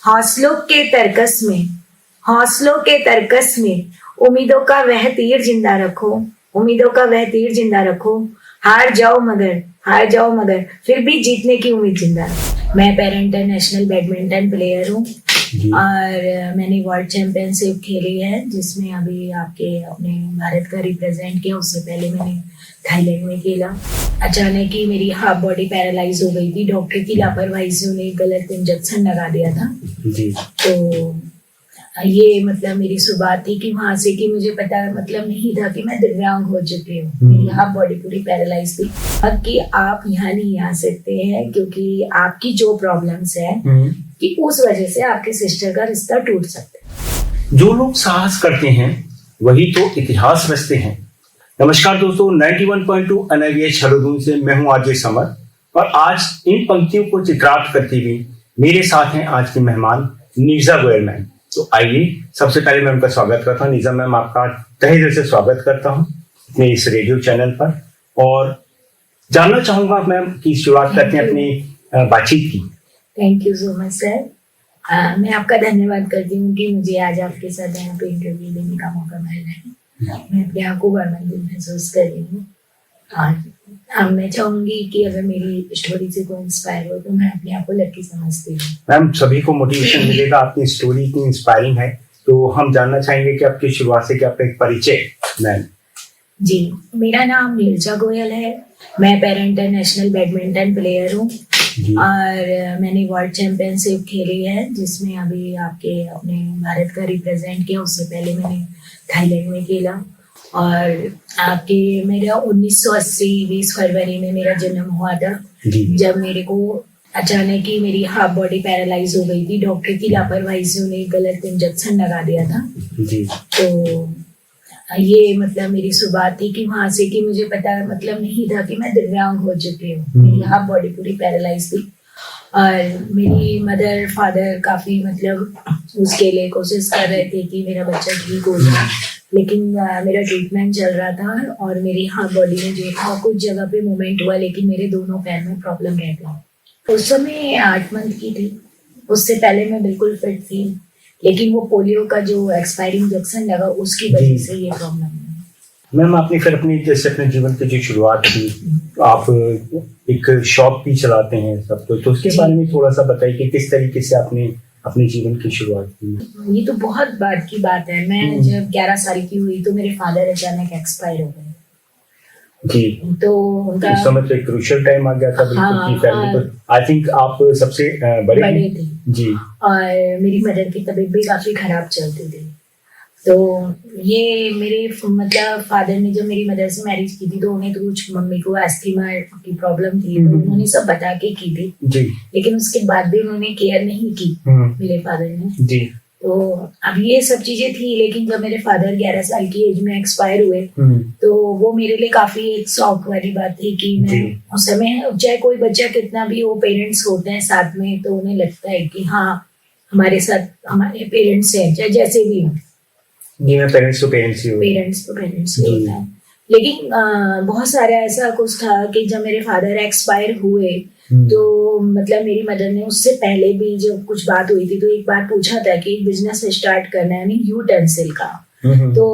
हौसलों के तर्कस में उम्मीदों का वह तीर जिंदा रखो। हार जाओ मगर फिर भी जीतने की उम्मीद जिंदा रखो। मैं पैरा इंटरनेशनल बैडमिंटन प्लेयर हूँ और मैंने वर्ल्ड चैंपियनशिप खेली है, जिसमें अभी आपके अपने भारत का रिप्रेजेंट किया। उससे पहले मैंने थाईलैंड में खेला। अचानक ही मेरी हाफ बॉडी पैरालाइज हो गई थी। डॉक्टर की लापरवाही से उन्हें गलत इंजेक्शन लगा दिया था जी। तो ये मतलब मेरी शुरुआत थी कि वहां से कि मुझे पता मतलब नहीं था कि मैं दिव्यांग हो चुकी हूँ। मेरी हाफ बॉडी पूरी पैरालाइज थी। अब कि आप यहाँ नहीं आ सकते हैं क्योंकि आपकी जो प्रॉब्लम्स है कि उस वजह से आपके सिस्टर का रिश्ता टूट सकता है। जो लोग साहस करते हैं वही तो इतिहास रचते हैं। नमस्कार दोस्तों, 91.2 NIVH हलोदून से मैं हूं आरजे समर और आज इन पंक्तियों को चित्रार्थ करते हुए मेरे साथ हैं आज के मेहमान नीरजा गोयल मैम। तो आइए सबसे पहले मैं उनका स्वागत करता हूँ। नीरजा मैम, आपका तहे दिल से स्वागत करता हूँ अपने इस रेडियो चैनल पर और जानना चाहूंगा मैम की शुरुआत करते हैं अपनी बातचीत की। Thank you so much sir. मैं आपका धन्यवाद करती हूँ कि मुझे आज आपके साथ यहाँ पे इंटरव्यू देने का मौका मिल रहा है। मैं अपने आप को बर्मंदिल महसूस कर रही हूँ और मैं चाहूंगी कि अगर मेरी स्टोरी से कोई इंस्पायर हो तो मैं अपने आप को लकी समझती हूँ। मैम, सभी को मोटिवेशन मिलेगा। आपकी स्टोरी इतनी इंस्पायरिंग है तो हम जानना चाहेंगे कि आपकी शुरुआत से क्या आपका एक परिचय। मैम जी, मेरा नाम नीरजा गोयल है। मैं पैरा इंटरनेशनल बैडमिंटन प्लेयर हूँ और मैंने वर्ल्ड चैंपियनशिप खेली है, जिसमें अभी आपके अपने भारत का रिप्रेजेंट किया। उससे पहले मैंने थाईलैंड में खेला और आपके मेरा 1980 20 फरवरी में मेरा जन्म हुआ था, जब मेरे को अचानक ही मेरी हाफ बॉडी पैरालाइज हो गई थी। डॉक्टर की लापरवाही से उन्हें गलत इंजेक्शन लगा दिया था जी। तो ये मतलब मेरी शुरुआत थी कि वहां से कि मुझे पता मतलब नहीं था कि मैं दिव्यांग हो चुकी हूँ। मेरी हाफ बॉडी पूरी पैरालाइज थी और मेरी मदर फादर काफी मतलब उसके लिए कोशिश कर रहे थे कि मेरा बच्चा ठीक हो जाए, लेकिन मेरा ट्रीटमेंट चल रहा था और मेरी हाफ बॉडी में जो था कुछ जगह पे मूवमेंट हुआ, लेकिन मेरे दोनों पैर में प्रॉब्लम रह गया। उस समय 8 मंथ की थी। उससे पहले मैं बिल्कुल फिट थी, लेकिन वो पोलियो का जो एक्सपायरिंग इंजेक्शन लगा उसकी वजह से ये प्रॉब्लम है। मैम, आपने फिर अपनी जैसे अपने जीवन की जो शुरुआत की, आप एक शॉप भी चलाते हैं सब तो उसके बारे में थोड़ा सा बताइए कि किस तरीके से आपने अपने जीवन की शुरुआत की। ये तो बहुत बाद की बात है। मैं जब 11 साल की हुई तो मेरे फादर अचानक एक्सपायर हो गए जी। तो उनका उस समय तो एक क्रूशियल टाइम आ गया था बिल्कुल फैमिली पर। आई थिंक आप सबसे बड़े थे जी और मेरी मदर की तबीयत भी काफी खराब चलती थी। तो ये मेरे मतलब फादर ने जब मेरी मदर से मैरिज की थी तो उन्हें तो कुछ मम्मी को एस्थमा की प्रॉब्लम थी, तो उन्होंने सब बता के की थी जी। लेकिन उसके बाद भी उन्होंने केयर नहीं की मेरे फादर ने जी। तो अब ये सब चीजें थी, लेकिन जब मेरे फादर 11 साल की एज में एक्सपायर हुए तो वो मेरे लिए काफी एक शौक वाली बात थी कि मैं उस समय, चाहे कोई बच्चा कितना भी हो, पेरेंट्स होते हैं साथ में तो उन्हें लगता है कि हाँ हमारे साथ हमारे पेरेंट्स हैं, चाहे जैसे भी हो। जी, पेरेंट्स तो पेरेंट्स ही होता है। लेकिन बहुत सारा ऐसा कुछ था कि जब मेरे फादर एक्सपायर हुए तो मतलब मेरी मदर ने उससे पहले भी जब कुछ बात हुई थी तो एक बार पूछा था कि बिजनेस स्टार्ट करना है, यानी यूटेंसिल का। तो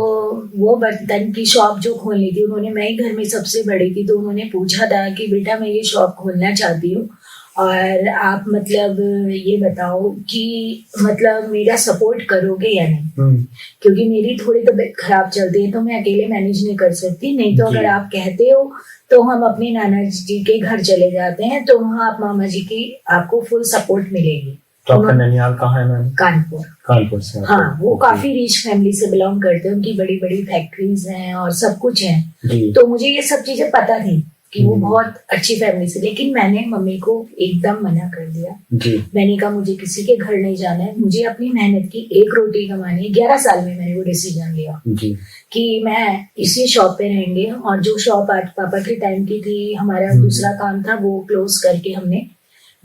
वो बर्तन की शॉप जो खोलनी थी उन्होंने, मैं ही घर में सबसे बड़ी थी, तो उन्होंने पूछा था कि बेटा मैं ये शॉप खोलना चाहती हूँ और आप मतलब ये बताओ कि मतलब मेरा सपोर्ट करोगे या नहीं, क्योंकि मेरी थोड़ी तबीयत खराब चलती है तो मैं अकेले मैनेज नहीं कर सकती। नहीं तो अगर आप कहते हो तो हम अपने नाना जी के घर चले जाते हैं, तो वहाँ आप मामा जी की आपको फुल सपोर्ट मिलेगी। तो आपका ननिहाल कहाँ है मैम? कानपुर से। हाँ, वो काफी रिच फैमिली से बिलोंग करते हैं, उनकी बड़ी बड़ी फैक्ट्रीज हैं और सब कुछ है। तो मुझे ये सब चीजें पता थी कि वो बहुत अच्छी फैमिली से, लेकिन मैंने मम्मी को एकदम मना कर दिया जी। मैंने कहा मुझे किसी के घर नहीं जाना है, मुझे अपनी मेहनत की एक रोटी कमानी है। 11 साल में मैंने वो डिसीजन लिया जी। कि मैं इसी शॉप पे रहेंगे। और जो शॉप आज पापा के टाइम की थी, हमारा दूसरा काम था, वो क्लोज करके हमने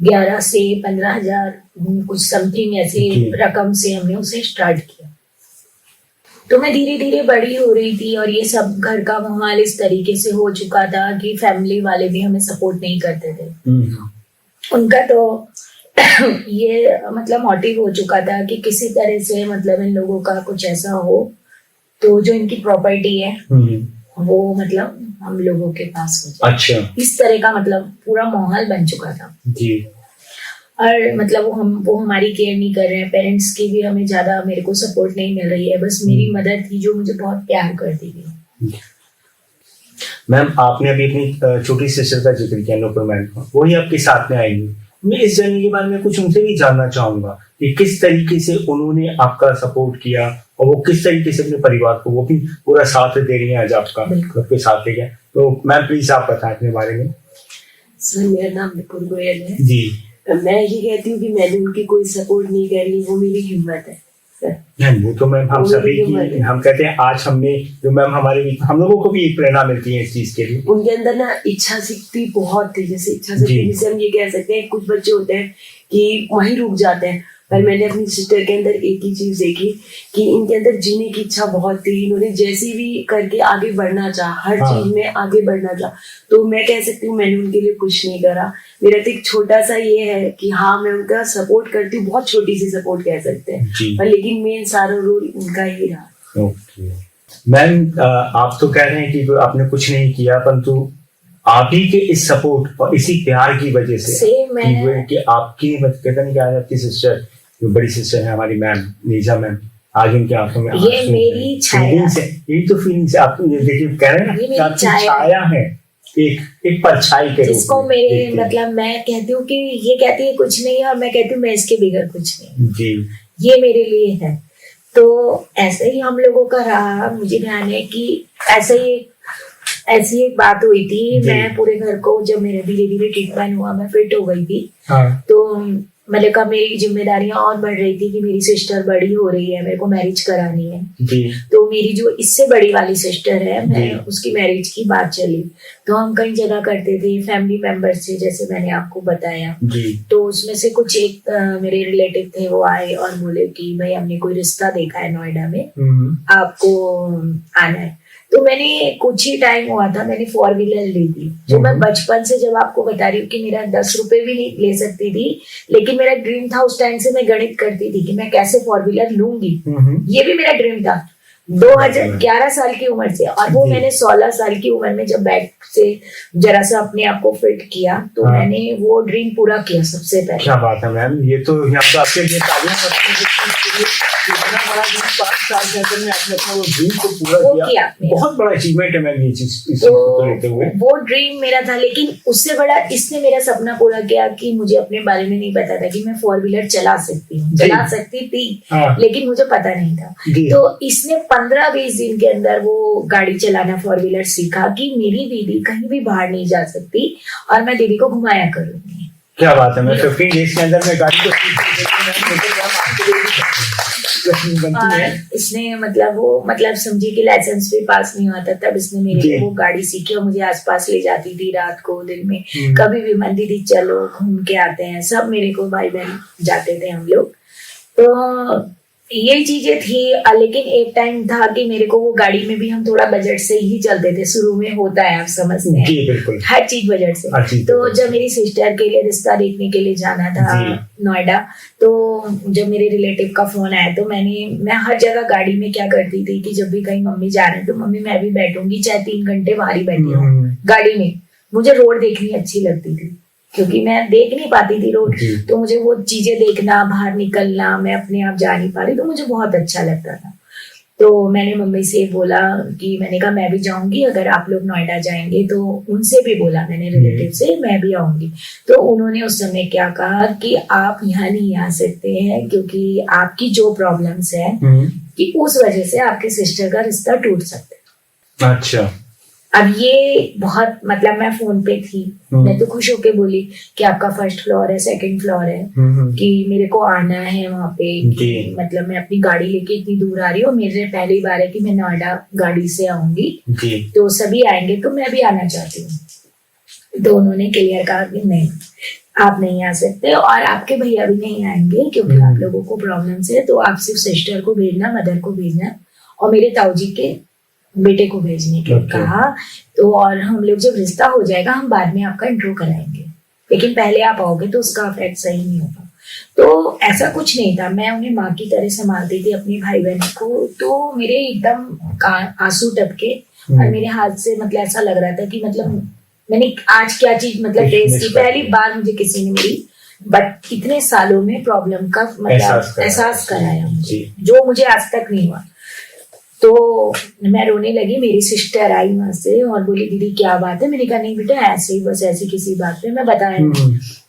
11 से 15,000 कुछ समथिंग ऐसे रकम से हमने उसे स्टार्ट किया। तो मैं धीरे धीरे बड़ी हो रही थी और ये सब घर का माहौल इस तरीके से हो चुका था कि फैमिली वाले भी हमें सपोर्ट नहीं करते थे। उनका तो ये मतलब मोटिव हो चुका था कि किसी तरह से मतलब इन लोगों का कुछ ऐसा हो तो जो इनकी प्रॉपर्टी है वो मतलब हम लोगों के पास हो जाए। अच्छा। इस तरह का मतलब पूरा माहौल बन चुका था जी। और मतलब वो हमारी केयर नहीं कर रहे हैं। पेरेंट्स की भी हमें ज्यादा मेरे को सपोर्ट नहीं मिल रही है। बस मेरी मदर थी जो मुझे बहुत प्यार करती थी। मैम आपने अभी अपनी छोटी सिस्टर का जिक्र किया नुपुर मैम का, वही आपके साथ में आएंगी। मैं इस जर्नी के बारे में कुछ उनसे भी जानना चाहूंगा कि किस तरीके से उन्होंने आपका सपोर्ट किया और वो किस तरीके से अपने परिवार को वो भी पूरा साथ दे रही है आज आपका आपके साथ लेके। तो मैम प्लीज आप बताएं अपने बारे में। सर मेरा नाम नुपुर गोयल है जी। मैं ये कहती हूँ कि मैंने उनकी कोई सपोर्ट नहीं करी, वो मेरी हिम्मत है सर। वो तो मैम हम सभी की हम कहते हैं आज हमने जो मैम हमारे हम लोगों को भी एक प्रेरणा मिलती है इस चीज के लिए। उनके अंदर ना इच्छा शक्ति बहुत थी। जैसे इच्छा शक्ति जिसे हम ये कह सकते हैं, कुछ बच्चे होते हैं कि वहीं रुक जाते हैं, पर मैंने अपनी सिस्टर के अंदर एक ही चीज देखी कि इनके अंदर जीने की इच्छा बहुत थी। इन्होंने जैसे भी करके आगे बढ़ना चाहा, हर चीज में आगे बढ़ना चाहा। तो मैं कह सकती हूँ मैंने उनके लिए कुछ नहीं करा। मेरा तो एक छोटा सा ये है कि हाँ मैं उनका सपोर्ट करती हूँ, बहुत छोटी सी सपोर्ट कह सकते हैं, पर लेकिन मेन सारा रोल उनका ही रहा। ओके मैम आप तो कह रहे हैं कि आपने कुछ नहीं किया, परंतु आप ही के इस सपोर्ट और इसी प्यार की वजह से कि आपकी कहते नहीं कि आज आपकी सिस्टर जो बड़ी सिस्टर है हमारी मैम नीजा मैम, आज उनके आंखों में ये मेरी छाया है। यही तो फीलिंग से आप देखिए कह रहे हैं ना आपकी छाया है, एक परछाई के जिसको मेरे मतलब मैं कहती हूँ कि ये कहती है कुछ नहीं है और मैं कहती हूँ मैं इसके बगैर कुछ नहीं जी, ये मेरे लिए है। तो ऐसे ही हम लोगों का रहा। मुझे ध्यान है कि ऐसी एक बात हुई थी। मैं पूरे घर को जब मेरा धीरे धीरे ट्रीटमेंट हुआ, मैं फिट हो गई थी। तो मतलब का मेरी जिम्मेदारियां और बढ़ रही थी कि मेरी सिस्टर बड़ी हो रही है, मेरे को मैरिज करानी है जी। तो मेरी जो इससे बड़ी वाली सिस्टर है, मैं उसकी मैरिज की बात चली। तो हम कई जगह करते थे, फैमिली मेंबर्स थे जैसे मैंने आपको बताया जी। तो उसमें से कुछ एक मेरे रिलेटिव थे, वो आए और बोले कि भाई हमने कोई रिश्ता देखा है नोएडा में, आपको आना है। तो मैंने कुछ ही टाइम हुआ था, मैंने 4 व्हीलर ली थी, जो मैं बचपन से जब आपको बता रही हूँ कि मेरा 10 रुपए भी नहीं ले सकती थी, लेकिन मेरा ड्रीम था उस टाइम से। मैं गणित करती थी कि मैं कैसे 4 व्हीलर लूंगी, ये भी मेरा ड्रीम था 2011 साल की उम्र से। और वो मैंने 16 साल की उम्र में जब बैग से जरा सा अपने आप को फिट किया तो मैंने वो ड्रीम पूरा किया सबसे पहले। क्या बात है मैम, ये तो यहाँ पे आपके लिए तालियां करते हैं। इतना बड़ा 5 साल के अंदर में आपने अपना वो ड्रीम को पूरा किया, बहुत बड़ा अचीवमेंट है मैम ये चीज को लेते हुए। वो ड्रीम मेरा था, लेकिन उससे बड़ा इसने मेरा सपना पूरा किया कि मुझे अपने बारे में नहीं पता था कि मैं 4 व्हीलर चला सकती हूँ, चला सकती थी लेकिन मुझे पता नहीं था। तो इसने 15-20 दिन के अंदर वो गाड़ी चलाना 4 व्हीलर सीखा कि मेरी दीदी कहीं भी बाहर नहीं जा सकती और मैं दीदी को घुमाया करूंगी। क्या बात है, मैं 15 डेज के अंदर मैं गाड़ी को इसने मतलब वो मतलब समझिए कि लाइसेंस भी पास नहीं हुआ था तब इसने मेरे लिए वो गाड़ी सीखी और मुझे आसपास ले जाती थी रात को दिन में। कभी भी मन दीदी चलो घूम के आते हैं, सब मेरे को भाई बहन जाते थे हम लोग। तो ये चीजें थी। लेकिन एक टाइम था कि मेरे को वो गाड़ी में भी हम थोड़ा बजट से ही चलते थे, शुरू में होता है आप समझते हैं जी, बिल्कुल हर चीज बजट से। तो जब मेरी सिस्टर के लिए रिश्ता देखने के लिए जाना था नोएडा, तो जब मेरे रिलेटिव का फोन आया तो मैं हर जगह गाड़ी में क्या करती थी कि जब भी कहीं मम्मी जा रहे हैं तो मम्मी मैं भी बैठूंगी, चाहे 3 घंटे बाहर ही बैठी हूँ गाड़ी में। मुझे रोड देखनी अच्छी लगती थी क्योंकि मैं देख नहीं पाती थी रोड, तो मुझे वो चीजें देखना, बाहर निकलना, मैं अपने आप जा नहीं पा रही, तो मुझे बहुत अच्छा लगता था। तो मैंने मम्मी से बोला कि मैंने कहा मैं भी जाऊंगी, अगर आप लोग नोएडा जाएंगे तो उनसे भी बोला मैंने रिलेटिव से मैं भी आऊंगी। तो उन्होंने उस समय क्या कहा कि आप यहाँ नहीं आ सकते हैं क्योंकि आपकी जो प्रॉब्लम्स है कि उस वजह से आपके सिस्टर का रिश्ता टूट सकता है। अच्छा। अब ये बहुत मतलब मैं फोन पे थी, मैं तो खुश होके बोली कि आपका 1st फ्लोर है, 2nd फ्लोर है, कि मेरे को आना है वहाँ पे, मतलब मैं अपनी गाड़ी लेके इतनी दूर आ रही हूँ, मेरे पहली बार है कि मैं नोएडा गाड़ी से आऊंगी, तो सभी आएंगे तो मैं भी आना चाहती हूँ। तो उन्होंने क्लियर कहा कि नहीं आप नहीं आ सकते और आपके भैया भी नहीं आएंगे क्योंकि आप लोगों को प्रॉब्लम्स है, तो आप सिर्फ सिस्टर को भेजना, मदर को भेजना और मेरे ताऊजी के बेटे को भेजने के कहा। तो और हम लोग जब रिश्ता हो जाएगा हम बाद में आपका इंट्रो कराएंगे, लेकिन पहले आप आओगे तो उसका इफेक्ट सही नहीं होगा। तो ऐसा कुछ नहीं था, मैं उन्हें माँ की तरह संभालती थी अपनी भाई बहनों को। तो मेरे एकदम आंसू टपके और मेरे हाथ से मतलब ऐसा लग रहा था कि मतलब मैंने आज क्या चीज मतलब फेस की, पहली बार मुझे किसी ने मेरी बट इतने सालों में प्रॉब्लम का मतलब एहसास कराया मुझे, जो मुझे आज तक नहीं हुआ। तो मैं रोने लगी, मेरी सिस्टर आई वहां से और बोली दीदी क्या बात है। मैंने कहा नहीं बेटा ऐसे ही, बस ऐसी किसी बात पे मैं बताया।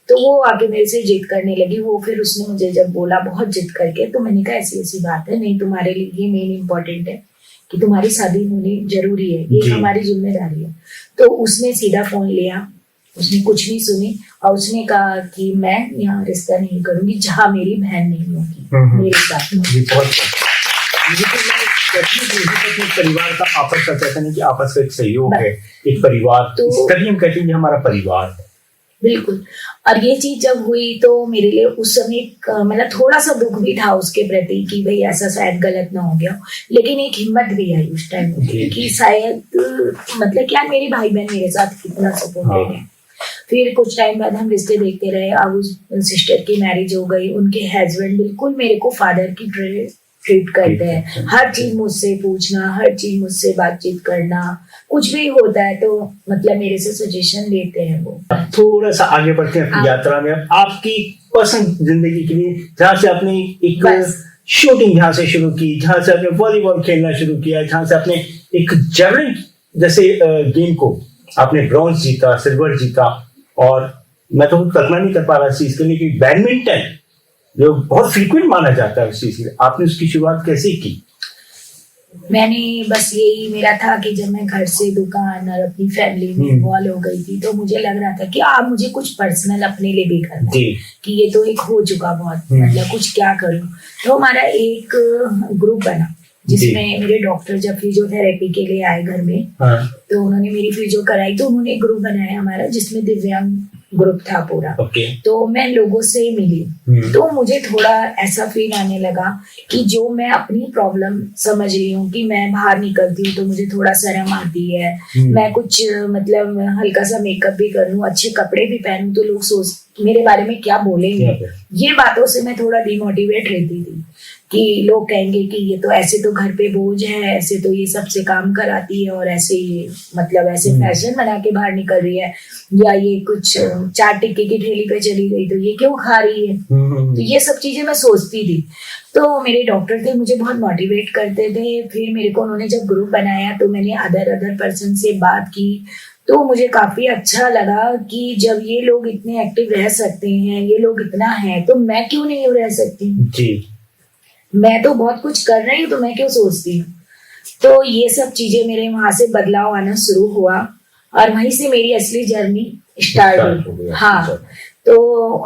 तो वो आके मेरे से जिद करने लगी। वो फिर उसने मुझे जब बोला बहुत जिद करके, तो मैंने कहा ऐसी ऐसी बात है, नहीं तुम्हारे लिए ये मेन इम्पोर्टेंट है कि तुम्हारी शादी होनी जरूरी है, ये हमारी जिम्मेदारी है। तो उसने सीधा फोन लिया, उसने कुछ नहीं सुनी और उसने कहा कि मैं यहाँ रिश्ता नहीं करूंगी जहाँ मेरी बहन नहीं होगी मेरे साथ। परिवार का आपस का कहते हैं कि आपस का एक सहयोग है, एक परिवार, तो तभी हम कहते हैं कि हमारा परिवार है। बिल्कुल। और ये चीज जब हुई तो मेरे लिए उस समय मतलब थोड़ा सा दुख भी था उसके प्रति कि भाई ऐसा शायद गलत ना हो गया, लेकिन एक हिम्मत भी आई उस टाइम कि शायद मतलब क्या मेरे भाई बहन मेरे साथ कितना सपोर्टेड है। फिर कुछ टाइम बाद हम रिश्ते देखते रहे। अब उस सिस्टर की मैरिज हो गई, उनके हस्बैंड बिल्कुल मेरे को फादर की ट्रीट करते हैं, हर चीज मुझसे पूछना, हर चीज मुझसे बातचीत करना, कुछ भी होता है तो मतलब मेरे से सजेशन लेते हैं वो। थोड़ा सा आगे बढ़ते हैं अपनी यात्रा में, आपकी पसंद जिंदगी के लिए, जहाँ से आपने एक शूटिंग जहाँ से शुरू की, जहाँ से आपने वॉलीबॉल खेलना शुरू किया, जहाँ से आपने एक जेवलिन जैसे गेम को आपने ब्रॉन्ज जीता, सिल्वर जीता, और मैं तो कल्पना नहीं कर पा रहा इस चीज के लिए कि बैडमिंटन जो बहुत फ्रीक्वेंट माना जाता है उस चीज के लिए, आपने उसकी शुरुआत कैसे की? मैंने बस यही मेरा था कि जब मैं घर से दुकान और अपनी फैमिली में इन्वॉल्व हो गई थी तो मुझे लग रहा था कि आप मुझे कुछ पर्सनल अपने लिए भी करना है कि ये तो एक हो चुका बहुत, मतलब कुछ क्या करूं। तो हमारा एक ग्रुप बना जिसमें मेरे डॉक्टर जब फिजियोथेरेपी के लिए आए घर में, तो उन्होंने मेरी फिजियो कराई। तो उन्होंने एक ग्रुप बनाया हमारा जिसमें दिव्यांग ग्रुप था पूरा। तो मैं लोगों से मिली तो मुझे थोड़ा ऐसा फील आने लगा कि जो मैं अपनी प्रॉब्लम समझ रही हूँ कि मैं बाहर निकलती हूँ तो मुझे थोड़ा शर्म आती है, मैं कुछ मतलब हल्का सा मेकअप भी कर लूँ, अच्छे कपड़े भी पहनूं तो लोग सोच मेरे बारे में क्या बोलेंगे। ये बातों से मैं थोड़ा डिमोटिवेट रहती थी कि लोग कहेंगे कि ये तो ऐसे तो घर पे बोझ है, ऐसे तो ये सबसे काम कराती है और ऐसे ये मतलब ऐसे फैशन बना के बाहर निकल रही है, या ये कुछ चाट टिक्की की ठेली पे चली गई तो ये क्यों खा रही है। तो ये सब चीजें मैं सोचती थी। तो मेरे डॉक्टर थे मुझे बहुत मोटिवेट करते थे। फिर मेरे को उन्होंने जब ग्रुप बनाया तो मैंने अदर पर्सन से बात की तो मुझे काफी अच्छा लगा कि जब ये लोग इतने एक्टिव रह सकते हैं, ये लोग इतना है, तो मैं क्यों नहीं रह सकती जी। मैं तो बहुत कुछ कर रही हूँ तो मैं क्यों सोचती हूँ। तो ये सब चीजें मेरे वहां से बदलाव आना शुरू हुआ और वहीं से मेरी असली जर्नी स्टार्ट हुई। हाँ, तो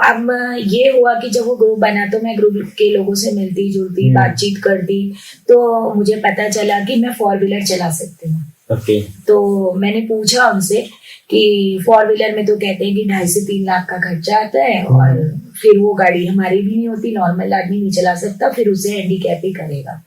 अब ये हुआ कि जब वो ग्रुप बना तो मैं ग्रुप के लोगों से मिलती जुलती बातचीत करती, तो मुझे पता चला कि मैं 4 व्हीलर चला सकती हूँ। तो मैंने पूछा उनसे कि 4 व्हीलर में तो कहते हैं कि 2.5 से 3 लाख का खर्चा आता है और फिर वो गाड़ी हमारी भी नहीं होती, नॉर्मल आदमी नहीं चला सकता, फिर उसे हैंडीकैप ही करेगा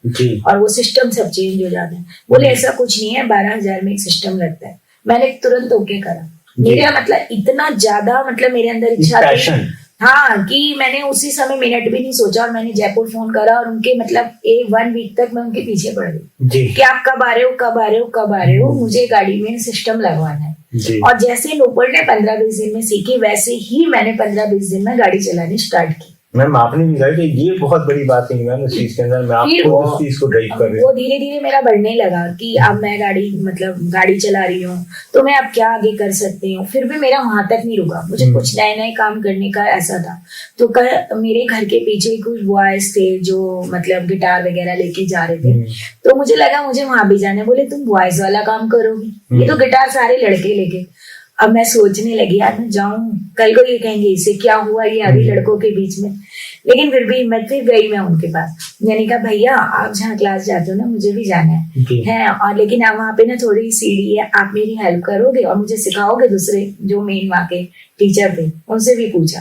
और वो सिस्टम सब चेंज हो जाता है। बोले ऐसा कुछ नहीं है, 12,000 में एक सिस्टम लगता है। मैंने तुरंत ओके करा। मेरा मतलब इतना ज्यादा मतलब मेरे अंदर इच्छा थी हाँ कि मैंने उसी समय मिनट भी नहीं सोचा और मैंने जयपुर फोन करा और उनके मतलब 1 वीक तक मैं उनके पीछे पड़ गई कि आप कब आ रहे हो कब आ रहे हो कब आ रहे हो, मुझे गाड़ी में सिस्टम लगवाना है। और जैसे नूपुर ने 15-20 दिन में सीखी वैसे ही मैंने 15-20 दिन में गाड़ी चलानी स्टार्ट की। मैम आपने भी कहा कि ये बहुत बड़ी बात है मैम इस चीज के अंदर मैं आपको उस चीज को ड्राइव कर रही हूँ। वो धीरे धीरे मेरा बढ़ने लगा कि अब मैं गाड़ी चला रही हूँ तो मैं अब क्या आगे कर सकती हूँ। फिर भी मेरा वहां तक नहीं रुका, मुझे कुछ नए नए काम करने का ऐसा था। तो मेरे घर के पीछे कुछ बॉयज थे जो मतलब गिटार वगैरह लेके जा रहे थे, तो मुझे लगा मुझे वहां भी जाना। बोले तुम बॉयज वाला काम करोगी, ये तो गिटार सारे लड़के लेके। अब मैं सोचने लगी यार मैं जाऊं, कल को ये कहेंगे इसे क्या हुआ, ये अभी लड़कों के बीच में। लेकिन फिर भी मैं फिर गई मैं उनके पास, मैंने कहा भैया आप जहाँ क्लास जाते हो ना मुझे भी जाना है और लेकिन आप वहाँ पे ना थोड़ी सीढ़ी है, आप मेरी हेल्प करोगे और मुझे सिखाओगे। दूसरे जो मेन वहाँ के टीचर थे उनसे भी पूछा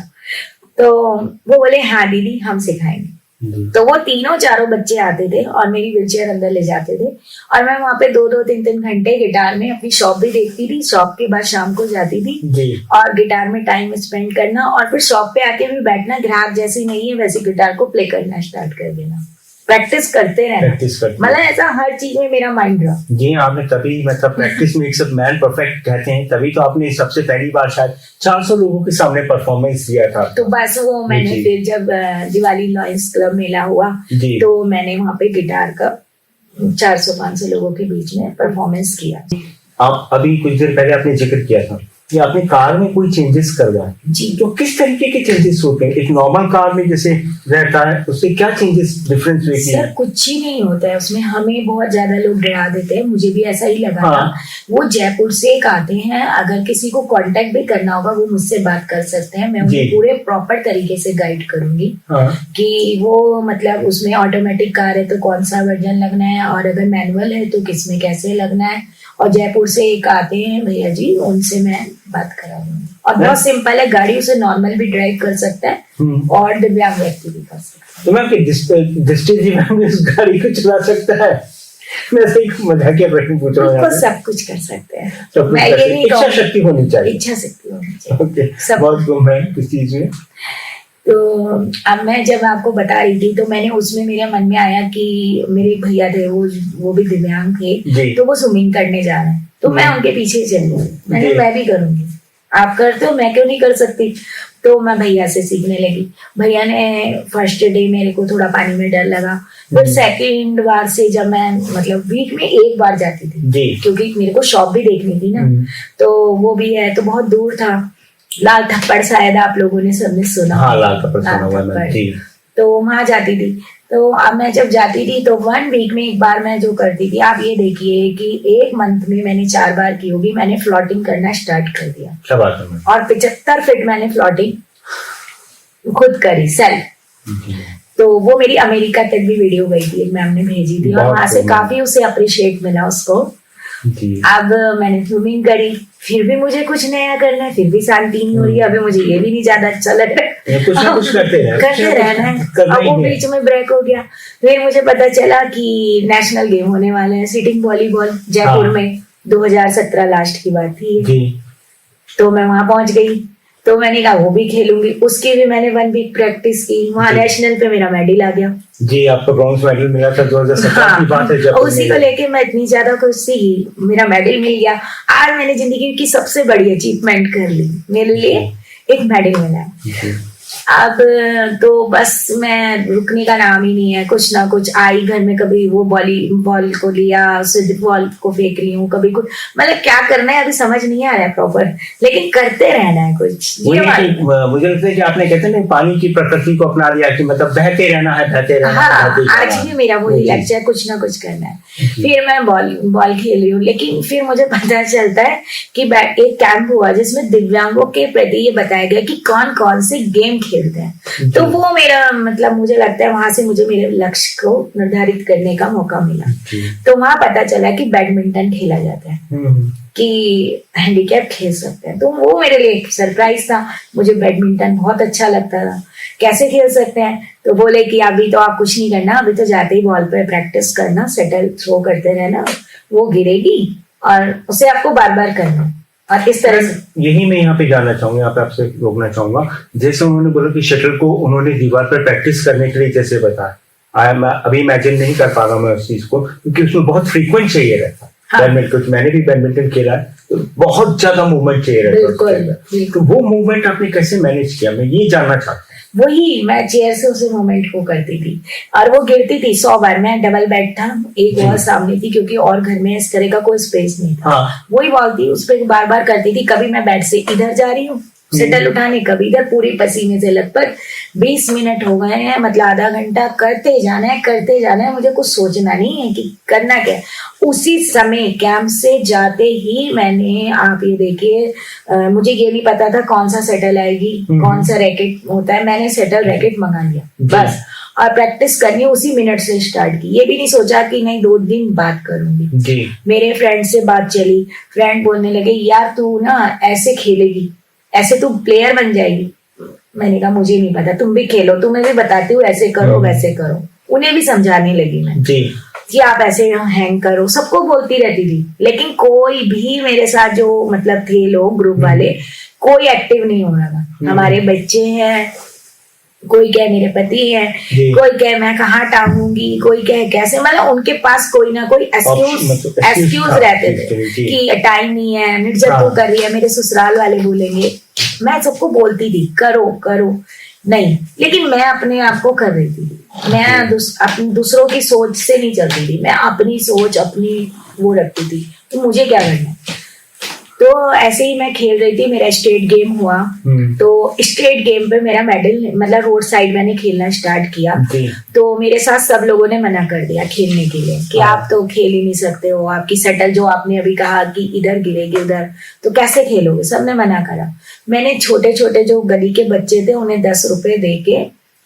तो वो बोले हाँ दीदी हम सिखाएंगे। तो वो तीनों चारों बच्चे आते थे और मेरी व्हीलचेयर अंदर ले जाते थे और मैं वहां पे 2-2 3-3 घंटे गिटार में अपनी शॉप भी देखती थी, शॉप के बाद शाम को जाती थी जी। और गिटार में टाइम स्पेंड करना और फिर शॉप पे आके भी बैठना, ग्राहक जैसी नहीं है वैसी गिटार को प्ले करना स्टार्ट कर देना, प्रैक्टिस करते रहना। मतलब ऐसा हर चीज में मेरा माइंड रहा। जी, आपने तभी मतलब practice makes a man perfect कहते हैं, तभी तो आपने सबसे पहली बार शायद 400 लोगों के सामने परफॉर्मेंस दिया था। तो बस वो मैंने फिर जब दिवाली लॉयंस क्लब मेला हुआ तो मैंने वहाँ पे गिटार का 400-500 लोगों के बीच में परफॉर्मेंस किया। आप अभी कुछ देर पहले आपने जिक्र किया था कि आपने कार में कोई चेंजेस करवाए जी। तो किस तरीके के चेंजेस होते हैं? एक नॉर्मल कार में जैसे रहता है उससे क्या चेंजेस डिफरेंस हुए? सर कुछ ही नहीं होता है उसमें, हमें बहुत ज्यादा लोग डरा देते हैं, मुझे भी ऐसा ही लगा था। वो जयपुर से एक आते हैं, अगर किसी को कांटेक्ट भी करना होगा वो मुझसे बात कर सकते हैं, मैं उन्हें पूरे प्रॉपर तरीके से गाइड करूंगी कि वो मतलब उसमें ऑटोमेटिक कार है तो कौन सा वर्जन लगना है और अगर मैनुअल है तो किसमें कैसे लगना है। और जयपुर से एक आते हैं भैया जी, उनसे मैं बात कराऊंगी और बहुत सिंपल है, गाड़ी उसे नॉर्मल भी ड्राइव कर सकता है और दिव्यांग व्यक्ति भी कर सकता है। तो मैं दृष्टि दिव्यांग भी इस गाड़ी को चला सकता है? मैं सही मजाकिया प्रश्न पूछ रहा हूँ। सब कुछ कर सकते हैं, मैं ये नहीं, इच्छा शक्ति होनी चाहिए। इच्छा शक्ति होनी चाहिए। ओके, बहुत गुम है किस चीज में? तो अब मैं जब आपको बता रही थी तो मैंने उसमें मेरे मन में आया कि मेरे भैया थे वो भी दिव्यांग थे, तो वो स्विमिंग करने जा रहे हैं तो मैं उनके पीछे चल गई, मैंने मैं भी करूंगी, आप करते हो मैं क्यों नहीं कर सकती। तो मैं भैया से सीखने लगी। भैया ने फर्स्ट डे मेरे को थोड़ा पानी में डर लगा, फिर सेकंड बार से जब मैं मतलब वीक में एक बार जाती थी क्योंकि मेरे को शॉप भी देखनी थी ना, तो वो भी है तो बहुत दूर था, लाल थप्पड़ शायद आप लोगों ने सबने सुना। हाँ, लाल थप्पड़ सुना हुआ है। तो वहां जाती थी, तो अब मैं जब जाती थी तो 1 वीक में एक बार मैं जो करती थी, आप ये देखिए कि 1 मंथ में मैंने 4 बार की होगी, मैंने फ्लोटिंग करना स्टार्ट कर दिया और 75 फीट मैंने फ्लोटिंग खुद करी सेल्फ। तो वो मेरी अमेरिका तक भी वीडियो गई थी, एक मैम ने भेजी थी और वहां से काफी उसे अप्रिशिएट मिला उसको। अब मैंने स्विमिंग करी, फिर भी मुझे कुछ नया करना है, फिर भी शांति नहीं हो रही है, अभी मुझे ये भी नहीं ज्यादा अच्छा लग रहा है, कुछ ना कुछ करते रहना है। अब वो बीच में ब्रेक हो गया, फिर मुझे पता चला कि नेशनल गेम होने वाले हैं सिटिंग वॉलीबॉल जयपुर में, 2017 लास्ट की बात थी। तो मैं वहां पहुंच गई, तो मैंने कहा वो भी खेलूंगी, उसकी भी मैंने 1 वीक प्रैक्टिस की, वहां नेशनल पे मेरा मेडल आ गया। जी, आपको ब्रॉन्ज मेडल मिला था 2017 की बात है जब उसी को लेके मैं इतनी ज्यादा खुश थी, मेरा मेडल मिल गया। आज मैंने जिंदगी की सबसे बड़ी अचीवमेंट कर ली, मेरे लिए एक मेडल मिला। अब तो बस मैं रुकने का नाम ही नहीं है, कुछ ना कुछ आई घर में, कभी वो बॉल को लिया उसे बॉल को फेंक रही हूँ, कभी कुछ, मतलब क्या करना है अभी समझ नहीं आ रहा है प्रॉपर, लेकिन करते रहना है कुछ। मुझे लगता है कि आपने कहते हैं पानी की प्रकृति को अपना लिया कि मतलब बहते रहना है, बहते रहना। हाँ, आज भी मेरा वही लक्ष्य है, कुछ ना कुछ करना है। फिर मैं बॉल खेल रही हूँ, लेकिन फिर मुझे पता चलता है कि एक कैंप हुआ जिसमें दिव्यांगों के प्रति ये बताया गया कि कौन कौन से गेम खेलते हैं, तो वो मेरा मतलब मुझे लगता है वहां से मुझे मेरे लक्ष्य को निर्धारित करने का मौका मिला। तो वहां पता चला कि बैडमिंटन खेला जाता है, कि हैंडीकैप खेल सकते हैं, तो वो मेरे लिए एक सरप्राइज था। मुझे बैडमिंटन बहुत अच्छा लगता था, कैसे खेल सकते हैं, तो बोले कि अभी तो आप कुछ नहीं करना, अभी तो जाते ही बॉल पे प्रैक्टिस करना, शटल थ्रो करते रहना, वो गिरेगी और उसे आपको बार बार करना। और इस तरह से यही मैं यहाँ पे जानना चाहूंगा, यहाँ पे आपसे रोकना चाहूंगा, जैसे उन्होंने बोला कि शटल को उन्होंने दीवार पर प्रैक्टिस करने के लिए जैसे बताया, मैं अभी इमेजिन नहीं कर पा रहा हूँ मैं उस चीज को, क्योंकि उसमें बहुत फ्रीक्वेंट चाहिए रहता है। हाँ। बैडमिंटन, मैंने भी बैडमिंटन खेला है, तो बहुत ज्यादा मूवमेंट चाहिए रहता है, तो वो मूवमेंट आपने कैसे मैनेज किया, मैं ये जानना चाहता हूँ। वही मैं चेयर से उसे मूवमेंट को करती थी और वो गिरती थी 100 बार। मैं डबल बेड था, एक वॉल सामने थी क्योंकि और घर में इस तरह का कोई स्पेस नहीं था। हाँ। वही वॉल थी, उस पर बार बार करती थी। कभी मैं बेड से इधर जा रही हूँ शटल उठाने, कभी इधर, पूरी पसीने से लगभग 20 मिनट हो गए हैं, मतलब आधा घंटा करते जाना है, मुझे कुछ सोचना नहीं है कि करना क्या है। उसी समय कैंप से जाते ही मैंने, आप ये देखिए, मुझे ये नहीं पता था कौन सा शटल आएगी, कौन सा रैकेट होता है, मैंने शटल रैकेट मंगा लिया बस, और प्रैक्टिस करनी उसी मिनट से स्टार्ट की। ये भी नहीं सोचा कि नहीं 2 दिन बात करूंगी। मेरे फ्रेंड से बात चली, फ्रेंड बोलने लगे यार तू ना ऐसे खेलेगी, ऐसे तू प्लेयर बन जाएगी, मैंने कहा मुझे नहीं पता, तुम भी खेलो, तुम्हें भी बताती हूँ, ऐसे करो वैसे करो। उन्हें भी समझाने लगी मैं जी कि आप ऐसे हैंग करो, सबको बोलती रहती थी, लेकिन कोई भी मेरे साथ जो मतलब थे लोग ग्रुप वाले, कोई एक्टिव नहीं हो रहा था। हमारे बच्चे हैं, कोई कहे मेरे पति है, जी। कोई कहे मैं कहाँ टांगूंगी, कोई कहे कैसे, मतलब उनके पास कोई ना कोई एक्सक्यूज रहते थे कि टाइम नहीं है, निर्जर तो कर रही है, मेरे ससुराल वाले बोलेंगे। मैं सबको बोलती थी करो करो, नहीं, लेकिन मैं अपने आप को कर रही थी। मैं अपनी दूसरों की सोच से नहीं चलती थी, मैं अपनी सोच अपनी वो रखती थी, तो मुझे क्या करना है। तो ऐसे ही मैं खेल रही थी, मेरा स्टेट गेम हुआ, तो स्टेट गेम पे मेरा मेडल, मतलब रोड साइड मैंने खेलना स्टार्ट किया, तो मेरे साथ सब लोगों ने मना कर दिया खेलने के लिए कि आप तो खेल ही नहीं सकते हो, आपकी शटल जो आपने अभी कहा कि इधर गिरेगी उधर, तो कैसे खेलोगे, सबने मना करा। मैंने छोटे छोटे जो गली के बच्चे थे उन्हें 10 रुपए देके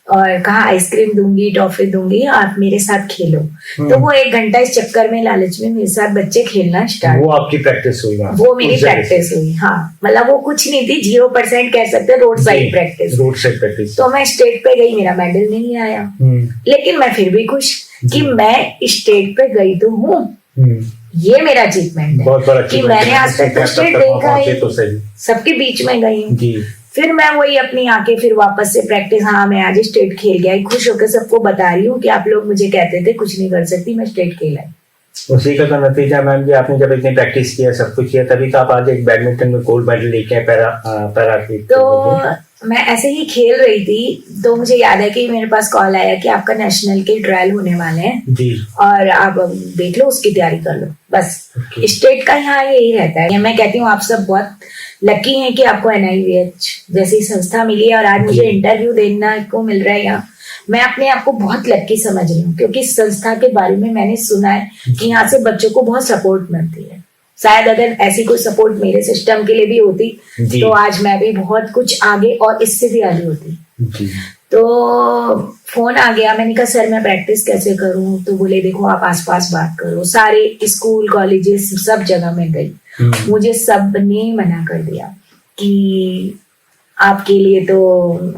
और कहा आइसक्रीम दूंगी, टॉफी दूंगी, आप मेरे साथ खेलो। तो वो 1 घंटा इस चक्कर में, लालच में मेरे साथ बच्चे खेलना स्टार्ट, वो आपकी प्रैक्टिस हुई, वो मेरी प्रैक्टिस हुई। हाँ, मतलब वो कुछ नहीं थी, 0% कह सकते, road side practice. Road side practice. तो मैं स्टेट पे गई, मेरा मेडल नहीं आया, लेकिन मैं फिर भी खुश कि मैं स्टेट पे गई तो हूँ, ये मेरा अचीवमेंट है कि मैंने आज तक तो स्टेट देखा ही, सबके बीच में गई हूँ। फिर मैं वही अपनी आके फिर वापस से प्रैक्टिस, हाँ मैं आज स्टेट खेल गया, खुश होकर सबको बता रही हूँ कि आप लोग मुझे कहते थे कुछ नहीं कर सकती, मैं स्टेट खेला। उसी का तो नतीजा मैम जी, आपने जब इतनी प्रैक्टिस किया, सब कुछ किया, तभी तो आप आज एक बैडमिंटन में गोल्ड मेडल लेके आए पैरा तो मैं ऐसे ही खेल रही थी, तो मुझे याद है कि मेरे पास कॉल आया कि आपका नेशनल के ट्रायल होने वाले हैं जी, और आप देख लो, उसकी तैयारी कर लो बस। स्टेट का यहाँ यही रहता है। मैं कहती हूँ आप सब बहुत लकी हैं कि आपको NIVH जैसी संस्था मिली है और आज मुझे इंटरव्यू देना को मिल रहा है यहाँ। मैं अपने आप को बहुत लकी समझ रही हूँ, क्योंकि इस संस्था के बारे में मैंने सुना है कि यहाँ से बच्चों को बहुत सपोर्ट मिलती है। शायद अगर ऐसी कोई सपोर्ट मेरे सिस्टम के लिए भी होती तो आज मैं भी बहुत कुछ आगे और इससे भी आगे होती। तो फोन आ गया, मैंने कहा सर मैं प्रैक्टिस कैसे करूं, तो बोले देखो आप आसपास बात करो। सारे स्कूल कॉलेजेस सब जगह में गई, मुझे सबने मना कर दिया कि आपके लिए तो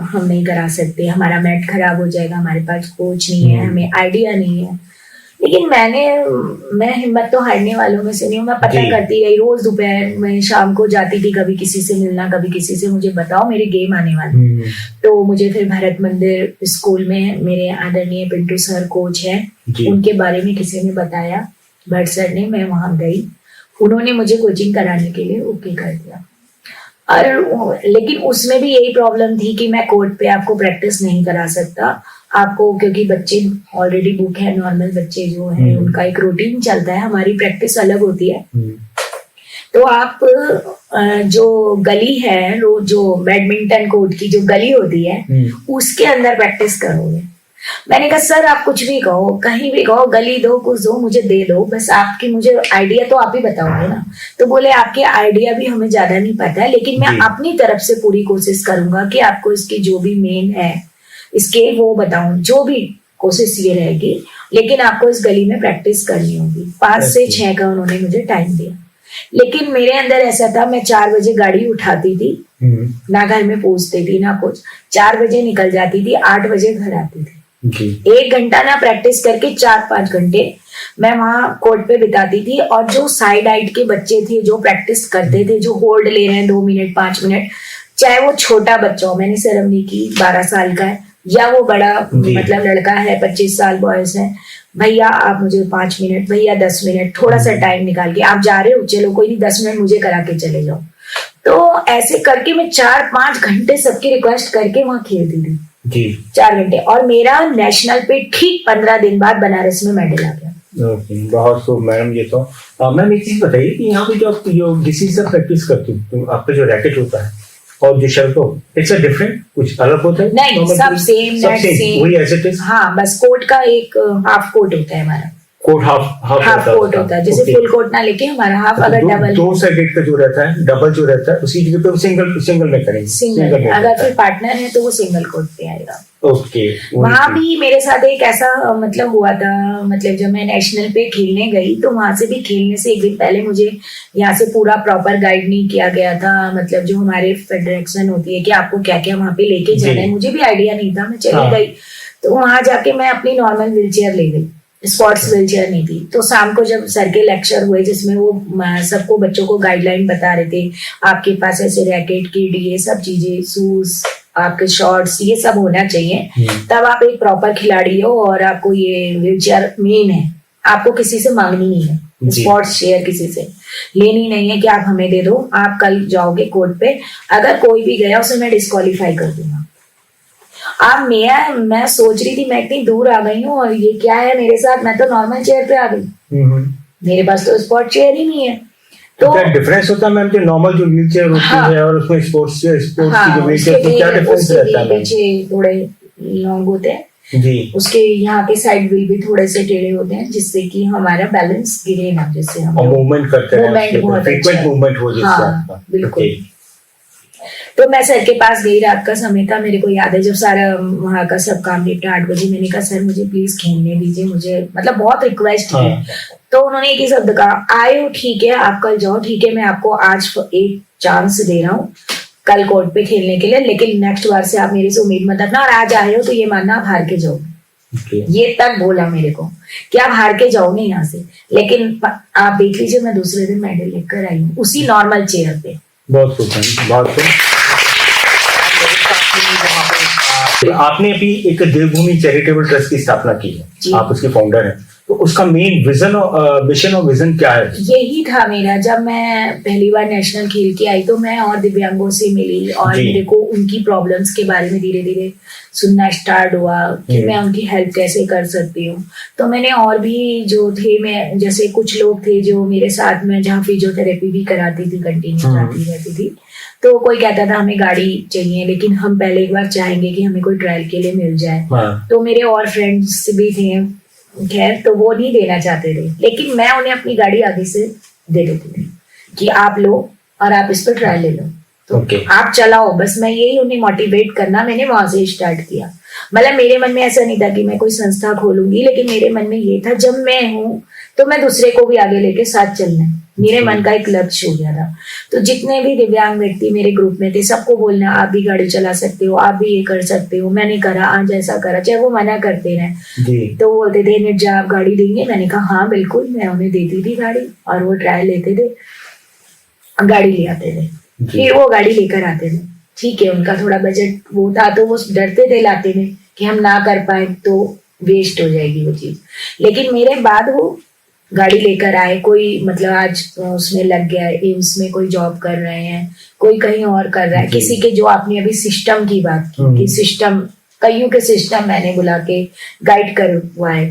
हम नहीं करा सकते, हमारा मैट खराब हो जाएगा, हमारे पास कोच नहीं है, हमें आइडिया नहीं है। लेकिन मैं हिम्मत तो हारने वालों में से नहीं हूँ। मैं पता करती रही, रोज दोपहर में शाम को जाती थी, कभी किसी से मिलना, कभी किसी से, मुझे बताओ मेरे गेम आने वाले। तो मुझे फिर भरत मंदिर स्कूल में मेरे आदरणीय पिंटू सर कोच है, उनके बारे में किसी ने बताया, भट्ट सर ने, मैं वहां गई, उन्होंने मुझे कोचिंग कराने के लिए ओके कर दिया। और लेकिन उसमें भी यही प्रॉब्लम थी कि मैं कोर्ट पे आपको प्रैक्टिस नहीं करा सकता आपको, क्योंकि बच्चे ऑलरेडी बुक है, नॉर्मल बच्चे जो है उनका एक रूटीन चलता है, हमारी प्रैक्टिस अलग होती है। तो आप जो गली है, जो बैडमिंटन कोर्ट की जो गली होती है उसके अंदर प्रैक्टिस करोगे। मैंने कहा सर आप कुछ भी कहो, कहीं भी कहो, गली दो, कुछ दो, मुझे दे दो, बस आपकी मुझे आइडिया तो आप ही बताओगे ना। तो बोले आपके आइडिया भी हमें ज्यादा नहीं पता है, लेकिन मैं अपनी तरफ से पूरी कोशिश करूंगा कि आपको इसकी जो भी मेन है स्केल वो बताऊं, जो भी कोशिश ये रहेगी, लेकिन आपको इस गली में प्रैक्टिस करनी होगी। 5 से 6 का उन्होंने मुझे टाइम दिया, लेकिन मेरे अंदर ऐसा था, मैं 4 बजे गाड़ी उठाती थी, ना घर में पहुंचती थी ना कुछ, 4 बजे निकल जाती थी, 8 बजे घर आती थी। 1 घंटा ना प्रैक्टिस करके 4-5 घंटे मैं वहां कोर्ट पे बिताती थी। और जो साइड आइट के बच्चे थे जो प्रैक्टिस करते थे, जो होल्ड ले रहे हैं 2 मिनट 5 मिनट, चाहे वो छोटा बच्चा हो, मैंने शर्म नहीं की, 12 साल का है, या वो बड़ा मतलब लड़का है 25 साल बॉयस है, भैया आप मुझे 5 मिनट, भैया 10 मिनट, थोड़ा सा टाइम निकाल के, आप जा रहे हो चलो कोई नहीं, 10 मिनट मुझे करा के चले जाओ। तो ऐसे करके मैं 4-5 घंटे सबकी रिक्वेस्ट करके वहां खेलती थी जी, 4 घंटे। और मेरा नेशनल पे ठीक 15 दिन बाद बनारस में मेडल आ गया। बहुत खूब मैडम। ये तो मैम एक चीज बताइए कि यहाँ पे जो आप किसी से प्रैक्टिस करती हूँ, तो आपका जो रैकेट होता है और जो शर्ट हो, इट्स अ डिफरेंट, कुछ अलग होता है? नहीं, सब सेम, वही ऐसे थे। हाँ, बस कोट का एक हाफ कोट होता है हमारा, कोट हाफ हाफ कोट होता है, जैसे फुल कोट ना लेके हमारा हाफ, अगर डबल दो साइडेड का जो रहता है, डबल जो रहता है उसी जगह पे वो सिंगल में करेंगे। सिंगल, अगर फिर पार्टनर है तो वो सिंगल कोट पे आएगा। ओके। वहां भी मेरे साथ एक ऐसा मतलब हुआ था, मतलब जब मैं नेशनल पे खेलने गई तो वहां से भी खेलने से एक दिन पहले मुझे यहाँ से पूरा प्रॉपर गाइड नहीं किया गया था, मतलब जो हमारे फेडरेशन होती है कि आपको क्या क्या वहां पे लेके जाना है, मुझे भी आइडिया नहीं था। मैं चली गई तो वहां जाके मैं अपनी नॉर्मल व्हील चेयर ले गई, स्पोर्ट्स व्हील चेयर नहीं थी। तो शाम को जब सर के लेक्चर हुए जिसमें वो सबको बच्चों को गाइडलाइन बता रहे थे, आपके पास ऐसे रैकेट किट ये सब चीजें, शूज, आपके शॉर्ट्स, ये सब होना चाहिए, तब आप एक प्रॉपर खिलाड़ी हो। और आपको ये व्हील चेयर मेन है, आपको किसी से मांगनी नहीं है, स्पोर्ट्स चेयर किसी से लेनी नहीं है कि आप हमें दे दो, आप कल जाओगे कोर्ट पे, अगर कोई भी गया उसे मैं डिस्क्वालीफाई कर दूंगा। अब मैं सोच रही थी मैं इतनी दूर आ गई हूँ और ये क्या है मेरे साथ, मैं तो नॉर्मल चेयर पे आ गई, मेरे पास तो स्पोर्ट्स चेयर ही नहीं है। तो क्या डिफरेंस होता है मैम कि नॉर्मल जो व्हील चेयर होती है और उसमें स्पोर्ट्स की जो व्हील चेयर, तो क्या डिफरेंस रहता है? पीछे थोड़े लॉन्ग होते हैं जी, उसके यहाँ के साइड व्हील भी थोड़े से टेढ़े होते हैं जिससे कि हमारा बैलेंस गिरे ना, जिससे हम मूवमेंट करते हैं, मूवमेंट बहुत फ्रीक्वेंट मूवमेंट हो जिससे। हाँ बिल्कुल। तो मैं सर के पास गई, रात का समय था, मेरे को याद है जब सारा वहाँ का सब काम निपटा 8 बजे, मैंने कहा सर मुझे प्लीज खेलने दीजिए, मुझे मतलब बहुत रिक्वेस्ट की। तो उन्होंने एक ही शब्द कहा, आए हो ठीक है, आप कल जाओ, ठीक है मैं आपको आज एक चांस दे रहा हूँ कल कोर्ट पे खेलने के लिए, लेकिन नेक्स्ट बार से आप मेरे से उम्मीद मत रखना, और आज आए हो तो ये मानना आप हार के जाओ। ये तक बोला मेरे को कि आप हार के जाओगे यहाँ से, लेकिन आप देख लीजिए मैं दूसरे दिन मेडल लेकर आई हूँ उसी नॉर्मल चेयर पे। बहुत कुछ, बहुत कुछ। आपने अभी एक देवभूमि चैरिटेबल ट्रस्ट की स्थापना की है, आप उसके फाउंडर हैं, तो उसका मेन विजन और मिशन और विजन क्या है? यही था मेरा, जब मैं पहली बार नेशनल खेल के आई तो मैं और दिव्यांगों से मिली और मेरे को उनकी प्रॉब्लम्स के बारे में धीरे धीरे सुनना स्टार्ट हुआ कि मैं उनकी हेल्प कैसे कर सकती हूँ। तो मैंने और भी जो थे, मैं जैसे कुछ लोग थे जो मेरे साथ में, जहाँ फिजियोथेरेपी भी कराती थी, कंटिन्यू जाती रहती थी, तो कोई कहता था हमें गाड़ी चाहिए लेकिन हम पहले एक बार चाहेंगे कि हमें कोई ट्रायल के लिए मिल जाए। तो मेरे और फ्रेंड्स भी थे, खैर तो वो नहीं देना चाहते थे, लेकिन मैं उन्हें अपनी गाड़ी आगे से दे देती थी कि आप लो और आप इस पर ट्रायल ले लो, तो आप चलाओ, बस मैं यही उन्हें मोटिवेट करना मैंने वहां से स्टार्ट किया। मतलब मेरे मन में ऐसा नहीं था कि मैं कोई संस्था खोलूंगी, लेकिन मेरे मन में ये था जब मैं हूँ तो मैं दूसरे को भी आगे लेके साथ चलना है, मेरे मन का एक लक्ष्य हो गया था। तो जितने भी दिव्यांग व्यक्ति मेरे ग्रुप में थे सबको बोलना आप भी गाड़ी चला सकते हो, आप भी ये कर सकते हो। मैंने करा, आज ऐसा करा, चाहे वो मना करते रहे तो वो बोलते थे निर्जा आप गाड़ी देंगे, मैंने कहा हाँ बिल्कुल, मैं उन्हें देती थी गाड़ी और वो ट्रायल लेते थे, गाड़ी ले आते थे, फिर वो गाड़ी लेकर आते थे। ठीक है, उनका थोड़ा बजट वो था तो वो डरते थे लाते थे कि हम ना कर पाए तो वेस्ट हो जाएगी वो चीज, लेकिन मेरे बाद वो गाड़ी लेकर आए। कोई मतलब आज उसमें लग गया है, एम्स में कोई जॉब कर रहे हैं, कोई कहीं और कर रहा है, किसी के, जो आपने अभी सिस्टम की बात की कि सिस्टम, कईयों के सिस्टम मैंने बुला के गाइड करवाए।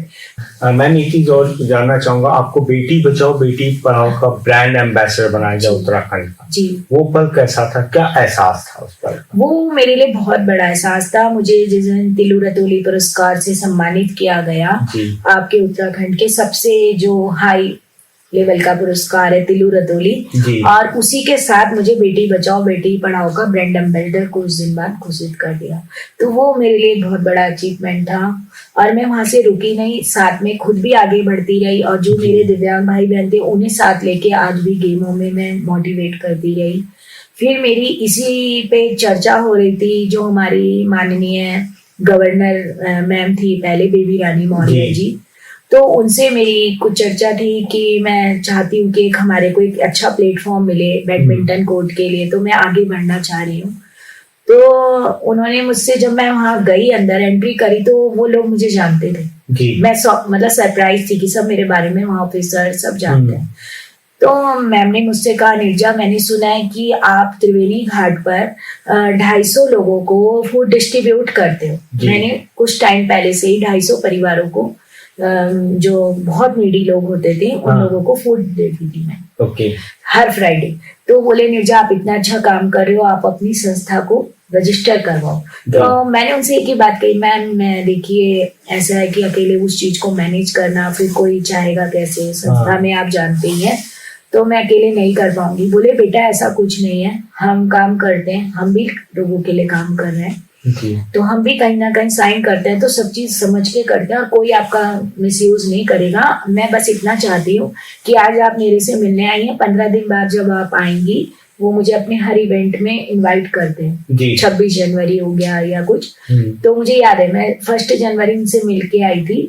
मैं एक चीज और जानना चाहूंगा, आपको बेटी बचाओ बेटी पढ़ाओ का ब्रांड एम्बेसडर बनाया गया उत्तराखंड का जी, वो पल कैसा था, क्या एहसास था उस पल? वो मेरे लिए बहुत बड़ा एहसास था। मुझे जिस दिन तिलू रतौली पुरस्कार से सम्मानित किया गया, आपके उत्तराखंड के सबसे जो हाई लेवल का पुरस्कार है तिलू रतौली, और उसी के साथ मुझे बेटी बचाओ बेटी पढ़ाओ का ब्रांड एम्बेसडर कुछ दिन बाद घोषित कर दिया। तो वो मेरे लिए बहुत बड़ा अचीवमेंट था और मैं वहां से रुकी नहीं, साथ में खुद भी आगे बढ़ती रही और जो मेरे दिव्यांग भाई बहन थे उन्हें साथ लेके आज भी गेमों में मैं मोटिवेट करती रही। फिर मेरी इसी पे चर्चा हो रही थी, जो हमारी माननीय गवर्नर मैम थी पहले, बेबी रानी मौर्य जी, तो उनसे मेरी कुछ चर्चा थी कि मैं चाहती हूँ कि हमारे को एक अच्छा प्लेटफॉर्म मिले बैडमिंटन कोर्ट के लिए, तो मैं आगे बढ़ना चाह रही हूँ। तो उन्होंने मुझसे, जब मैं वहां गई अंदर एंट्री करी तो वो लोग मुझे जानते थे, मैं मतलब सरप्राइज थी कि सब मेरे बारे में वहाँ ऑफिसर सब जानते हैं। तो मैम ने मुझसे कहा निर्जा मैंने सुना है कि आप त्रिवेणी घाट पर 250 लोगों को फूड डिस्ट्रीब्यूट करते हो। मैंने कुछ टाइम पहले से ही 250 परिवारों को जो बहुत नीडी लोग होते थे उन हाँ। लोगों को फूड देती थी मैं ओके। हर फ्राइडे। तो बोले निर्जा आप इतना अच्छा काम कर रहे हो, आप अपनी संस्था को रजिस्टर करवाओ। तो मैंने उनसे एक ही बात कही, मैम मैं देखिए ऐसा है कि अकेले उस चीज को मैनेज करना, फिर कोई चाहेगा कैसे, संस्था हाँ। में आप जानते ही हैं, तो मैं अकेले नहीं कर पाऊंगी। बोले बेटा ऐसा कुछ नहीं है, हम काम करते हैं, हम भी लोगों के लिए काम कर रहे हैं, जी। तो हम भी कहीं ना कहीं साइन करते हैं, तो सब चीज समझ के करते हैं और कोई आपका मिसयूज नहीं करेगा। मैं बस इतना चाहती हूँ कि आज आप मेरे से मिलने आई हैं, 15 दिन बाद जब आप आएंगी वो मुझे अपने हर इवेंट में इनवाइट करते हैं। जी। 26 जनवरी हो गया या कुछ, हम्म। तो मुझे याद है मैं 1 जनवरी उनसे मिल के आई थी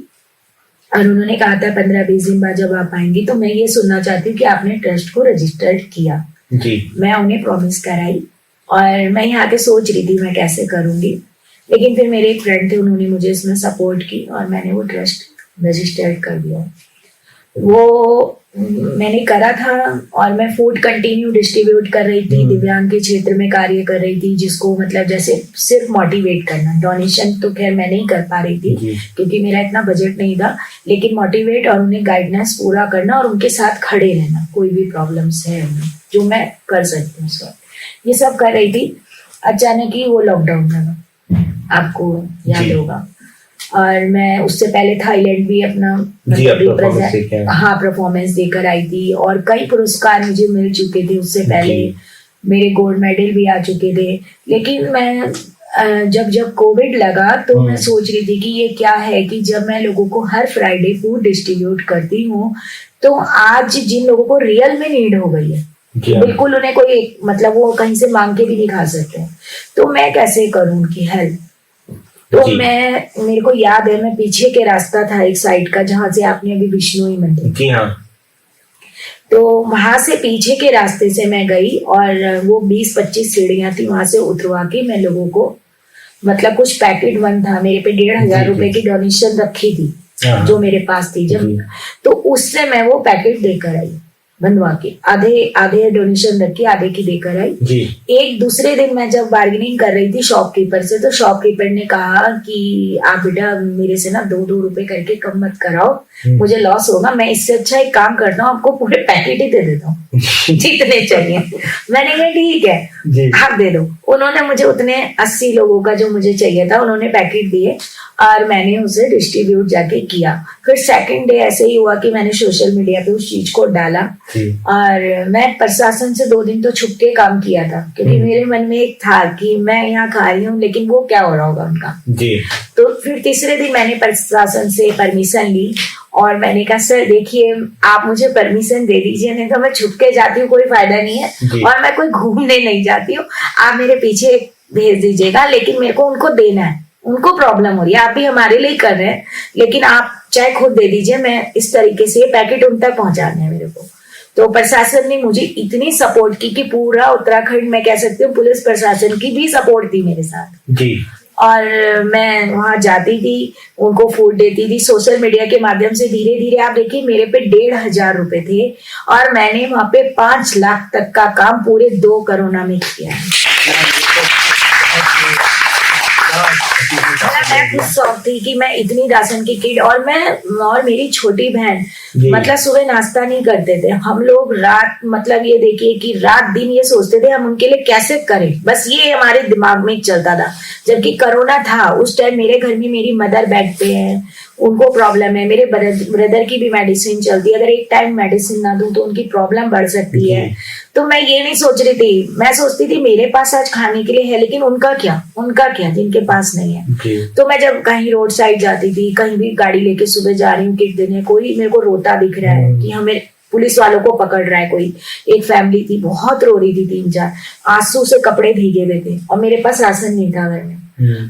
और उन्होंने कहा था 15-20 दिन बाद जब आप आएंगी तो मैं ये सुनना चाहती हूँ कि आपने ट्रस्ट को रजिस्टर्ड किया। जी। मैं उन्हें प्रॉमिस कराई और मैं यहाँ के सोच रही थी मैं कैसे करूंगी, लेकिन फिर मेरे एक फ्रेंड थे, उन्होंने मुझे इसमें सपोर्ट की और मैंने वो ट्रस्ट रजिस्टर्ड कर दिया। वो मैंने करा था और मैं फूड कंटिन्यू डिस्ट्रीब्यूट कर रही थी, दिव्यांग के क्षेत्र में कार्य कर रही थी, जिसको मतलब जैसे सिर्फ मोटिवेट करना, डोनेशन तो खैर मैं नहीं कर पा रही थी क्योंकि मेरा इतना बजट नहीं था, लेकिन मोटिवेट और उन्हें गाइडेंस पूरा करना और उनके साथ खड़े रहना, कोई भी प्रॉब्लम्स है उन्हें जो मैं कर सकती हूँ सर, ये सब कर रही थी। अचानक ही वो लॉकडाउन लगा, आपको याद होगा, और मैं उससे पहले थाईलैंड भी अपना परफॉर्मेंस देकर आई थी और कई पुरस्कार मुझे मिल चुके थे उससे पहले, मेरे गोल्ड मेडल भी आ चुके थे। लेकिन मैं जब कोविड लगा तो मैं सोच रही थी कि ये क्या है कि जब मैं लोगों को हर फ्राइडे फूड डिस्ट्रीब्यूट करती हूँ तो आज जिन लोगों को रियल में नीड हो गई है, बिल्कुल उन्हें कोई मतलब वो कहीं से मांग के भी नहीं खा सकते, तो मैं कैसे करूं उनकी हेल्प। तो मेरे को याद है मैं पीछे के रास्ता था एक साइड का जहां से आपने अभी विष्णु ही मंदिर, जी हाँ, तो वहां से पीछे के रास्ते से मैं गई और वो 20-25 सीढ़ियां थी, वहां से उतरवा के मैं लोगों को मतलब कुछ पैकेट बन था, मेरे पे 1,500 रुपए की डोनेशन रखी थी जो मेरे पास थी जब, तो उससे मैं वो पैकेट देकर आई बनवा के, आधे डोनेशन रख के आधे की देकर आई जी। एक दूसरे दिन मैं जब बार्गेनिंग कर रही थी शॉपकीपर से, तो शॉपकीपर ने कहा कि आप बेटा मेरे से ना 2-2 रुपए करके कम मत कराओ, मुझे लॉस होगा, मैं इससे अच्छा एक काम करता हूँ आपको पूरे पैकेट ही दे देता हूँ जितने चाहिए। मैंने कहा ठीक है आप दे दो। उन्होंने मुझे उतने 80 लोगों का जो मुझे चाहिए था उन्होंने पैकेट दिए और मैंने उसे डिस्ट्रीब्यूट जाके किया। फिर सेकंड डे ऐसे ही हुआ कि मैंने सोशल मीडिया पे उस चीज को डाला और मैं प्रशासन से 2 दिन तो छुप के काम किया था क्योंकि मेरे मन में एक था कि मैं यहाँ खा रही हूँ लेकिन वो क्या हो रहा होगा उनका जी। तो फिर तीसरे दिन मैंने प्रशासन से परमिशन ली और मैंने कहा सर देखिए आप मुझे परमिशन दे दीजिए, नहीं तो मैं छुप के जाती हूँ कोई फायदा नहीं है और मैं कोई घूमने नहीं जाती हूँ, आप मेरे पीछे भेज दीजिएगा, लेकिन मेरे को उनको देना है, उनको प्रॉब्लम हो रही है, आप भी हमारे लिए कर रहे हैं लेकिन आप चाहे खुद दे दीजिए, मैं इस तरीके से पैकेट उन तक पहुंचाने है मेरे को। तो प्रशासन ने मुझे इतनी सपोर्ट की कि पूरा उत्तराखंड मैं कह सकती हूँ पुलिस प्रशासन की भी सपोर्ट थी मेरे साथ जी। और मैं वहां जाती थी, उनको फूड देती थी सोशल मीडिया के माध्यम से। धीरे धीरे आप देखिए मेरे पे 1,500 रुपए थे और मैंने वहां पे 5 लाख तक का काम पूरे 2 कोरोना में किया है। मैं खुद शौक थी कि मैं इतनी राशन की किट और मेरी छोटी बहन मतलब सुबह नाश्ता नहीं करते थे हम लोग, रात मतलब ये देखिए कि रात दिन ये सोचते थे हम उनके लिए कैसे करें, बस ये हमारे दिमाग में चलता था। जबकि कोरोना था उस टाइम मेरे घर में मेरी मदर बेड पे है, उनको प्रॉब्लम है, मेरे ब्रदर की भी मेडिसिन चलती है, अगर एक टाइम मेडिसिन ना दूं तो उनकी प्रॉब्लम बढ़ सकती है। तो मैं ये नहीं सोच रही थी, मैं सोचती थी मेरे पास आज खाने के लिए है लेकिन उनका क्या जिनके पास नहीं है। तो मैं जब कहीं रोड साइड जाती थी, कहीं भी गाड़ी लेके सुबह जा रही हूँ किट देने, कोई मेरे को रोता दिख रहा है कि हमें पुलिस वालों को पकड़ रहा है कोई, एक फैमिली थी बहुत रो रही थी, 3-4 आंसू से कपड़े भीगे हुए थे और मेरे पास राशन नहीं था घर में।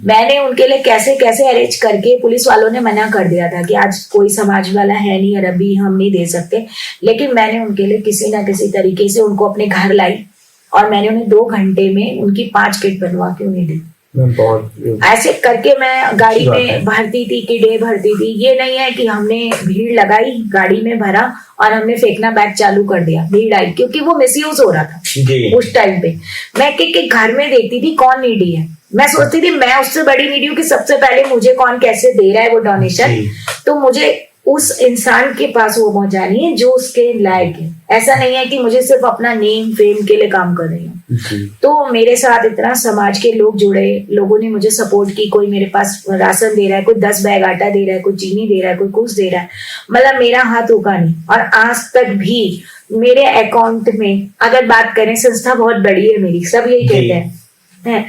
मैंने उनके लिए कैसे कैसे अरेंज करके, पुलिस वालों ने मना कर दिया था कि आज कोई समाज वाला है नहीं और अभी हम नहीं दे सकते, लेकिन मैंने उनके लिए किसी ना किसी तरीके से उनको अपने घर लाई और मैंने उन्हें 2 घंटे में उनकी 5 किट बनवा के उन्हें दी। ऐसे करके मैं गाड़ी में भरती थी, किडे भरती थी। ये नहीं है कि हमने भीड़ लगाई, गाड़ी में भरा और हमने फेंकना बैग चालू कर दिया, भीड़ आई, क्योंकि वो मिसयूज हो रहा था उस टाइम पे। मैं के घर में देखती थी कौन नीडी है, मैं सोचती थी मैं उससे बड़ी नहीं हूँ कि सबसे पहले मुझे कौन कैसे दे रहा है वो डोनेशन, जी। तो मुझे उस इंसान के पास वो पहुंचानी है जो उसके लायक है। ऐसा नहीं है कि मुझे सिर्फ अपना नेम फेम के लिए काम कर रही हूँ। जी। तो मेरे साथ इतना समाज के लोग जुड़े, लोगों ने मुझे सपोर्ट की। कोई मेरे पास राशन दे रहा है, कोई 10 बैग आटा दे रहा है, कोई चीनी दे रहा है, कोई कुछ दे रहा है, मतलब मेरा हाथ रुका नहीं। और आज तक भी मेरे अकाउंट में अगर बात करें, संस्था बहुत बड़ी है मेरी, सब यही कहते हैं,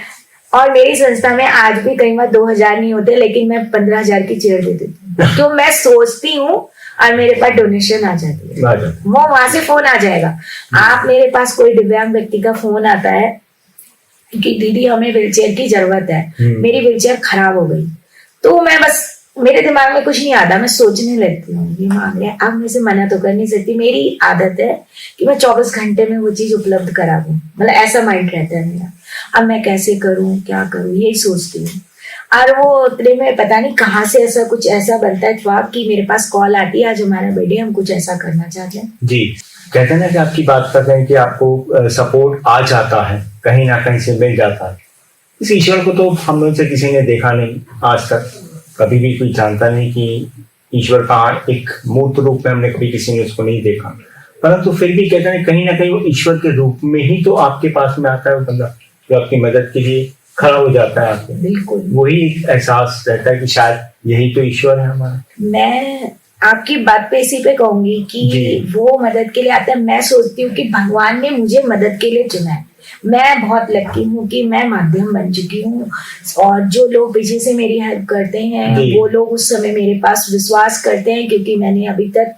और मेरी संस्था में आज भी कई बार 2000 नहीं होते, लेकिन मैं 15,000 की चेयर दे देती हूँ। तो मैं सोचती हूँ और मेरे पास डोनेशन आ जाती है, वो वहां से फोन आ जाएगा। आप मेरे पास कोई दिव्यांग व्यक्ति का फोन आता है कि दीदी हमें व्हीलचेयर की जरूरत है, मेरी व्हीलचेयर खराब हो गई, तो मैं बस, मेरे दिमाग में कुछ नहीं आता, मैं सोचने लगती हूँ ये मांग रहे हैं, अब मैं से मना तो कर नहीं सकती। मेरी आदत है कि मैं 24 घंटे में वो चीज उपलब्ध करा दूं, मतलब ऐसा माइंड रहता है मेरा। अब मैं कैसे करूं, क्या करूं, यही सोचती हूँ। और वो उतने में पता नहीं कहाँ से ऐसा कुछ ऐसा बनता है ख्वाब कि मेरे पास कॉल आती है, आज हमारा बर्थडे, हम कुछ ऐसा करना चाहते हैं। जी, कहते हैं ना कि आपकी बात कर रहे हैं कि आपको सपोर्ट आ जाता है, कहीं ना कहीं से मिल जाता है। इस ईश्वर को तो हम लोग से किसी ने देखा नहीं आज तक, कभी भी कोई जानता नहीं कि ईश्वर का एक मूर्त रूप में हमने कभी किसी ने उसको नहीं देखा, परंतु फिर भी कहते हैं कहीं ना कहीं वो ईश्वर के रूप में ही तो आपके पास में आता है वो बंदा जो आपकी मदद के लिए खड़ा हो जाता है आपको। बिल्कुल, वही एक एहसास रहता है कि शायद यही तो ईश्वर है हमारा। मैं आपकी बात पे इसी पे कहूंगी कि वो मदद के लिए आता है। मैं सोचती हूँ कि भगवान ने मुझे मदद के लिए चुना है। मैं बहुत लकी हूँ कि मैं माध्यम बन चुकी हूँ, और जो लोग पीछे से मेरी हेल्प करते हैं वो लोग उस समय मेरे पास विश्वास करते हैं, क्योंकि मैंने अभी तक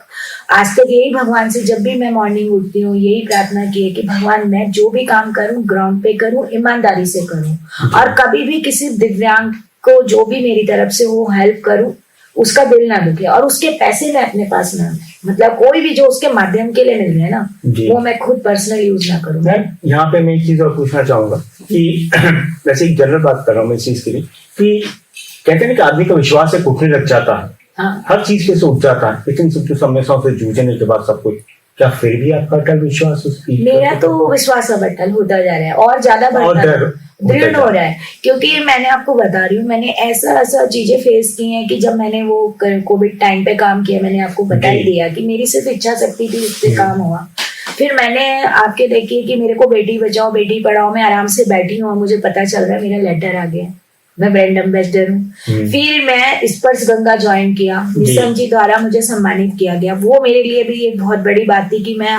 आज तक यही भगवान से, जब भी मैं मॉर्निंग उठती हूँ, यही प्रार्थना की है कि भगवान मैं जो भी काम करूँ ग्राउंड पे करूँ, ईमानदारी से करूँ, और कभी भी किसी दिव्यांग को जो भी मेरी तरफ से वो हेल्प करूँ उसका दिल ना दुखे, और उसके पैसे मैं अपने पास ना, मतलब कोई भी जो उसके माध्यम के लिए मिल रहे हैं ना, वो मैं खुद पर्सनल यूज ना करूँ। यहाँ पे मैं एक चीज और पूछना चाहूंगा कि वैसे एक जनरल बात कर रहा हूँ मैं इस चीज के लिए कि कहते हैं कि आदमी का विश्वास से उठने लग जाता है, हाँ। हर चीज पे से उठ जाता है, लेकिन सब समस्याओं से जूझने के बाद सब कुछ, क्या फिर भी आपका अटल विश्वास उसकी? मेरा तो विश्वास अब अटल होता जा रहा है और ज्यादा दृढ़ हो रहा है, क्योंकि मैंने आपको बता रही हूँ, मैंने ऐसा चीजें फेस की हैं कि जब मैंने वो कोविड टाइम पे काम किया, मैंने आपको बता ही दिया कि मेरी सिर्फ इच्छा शक्ति थी, उससे काम हुआ। फिर मैंने आपके देखिए कि मेरे को बेटी बचाओ बेटी पढ़ाओ में आराम से बैठी हूँ, मुझे पता चल रहा है मेरा लेटर आ गया, मैं ब्रांड एम्बेसडर हूँ। फिर मैं स्पर्श गंगा ज्वाइन किया, निशम जी द्वारा मुझे सम्मानित किया गया। वो मेरे लिए भी एक बहुत बड़ी बात थी कि मैं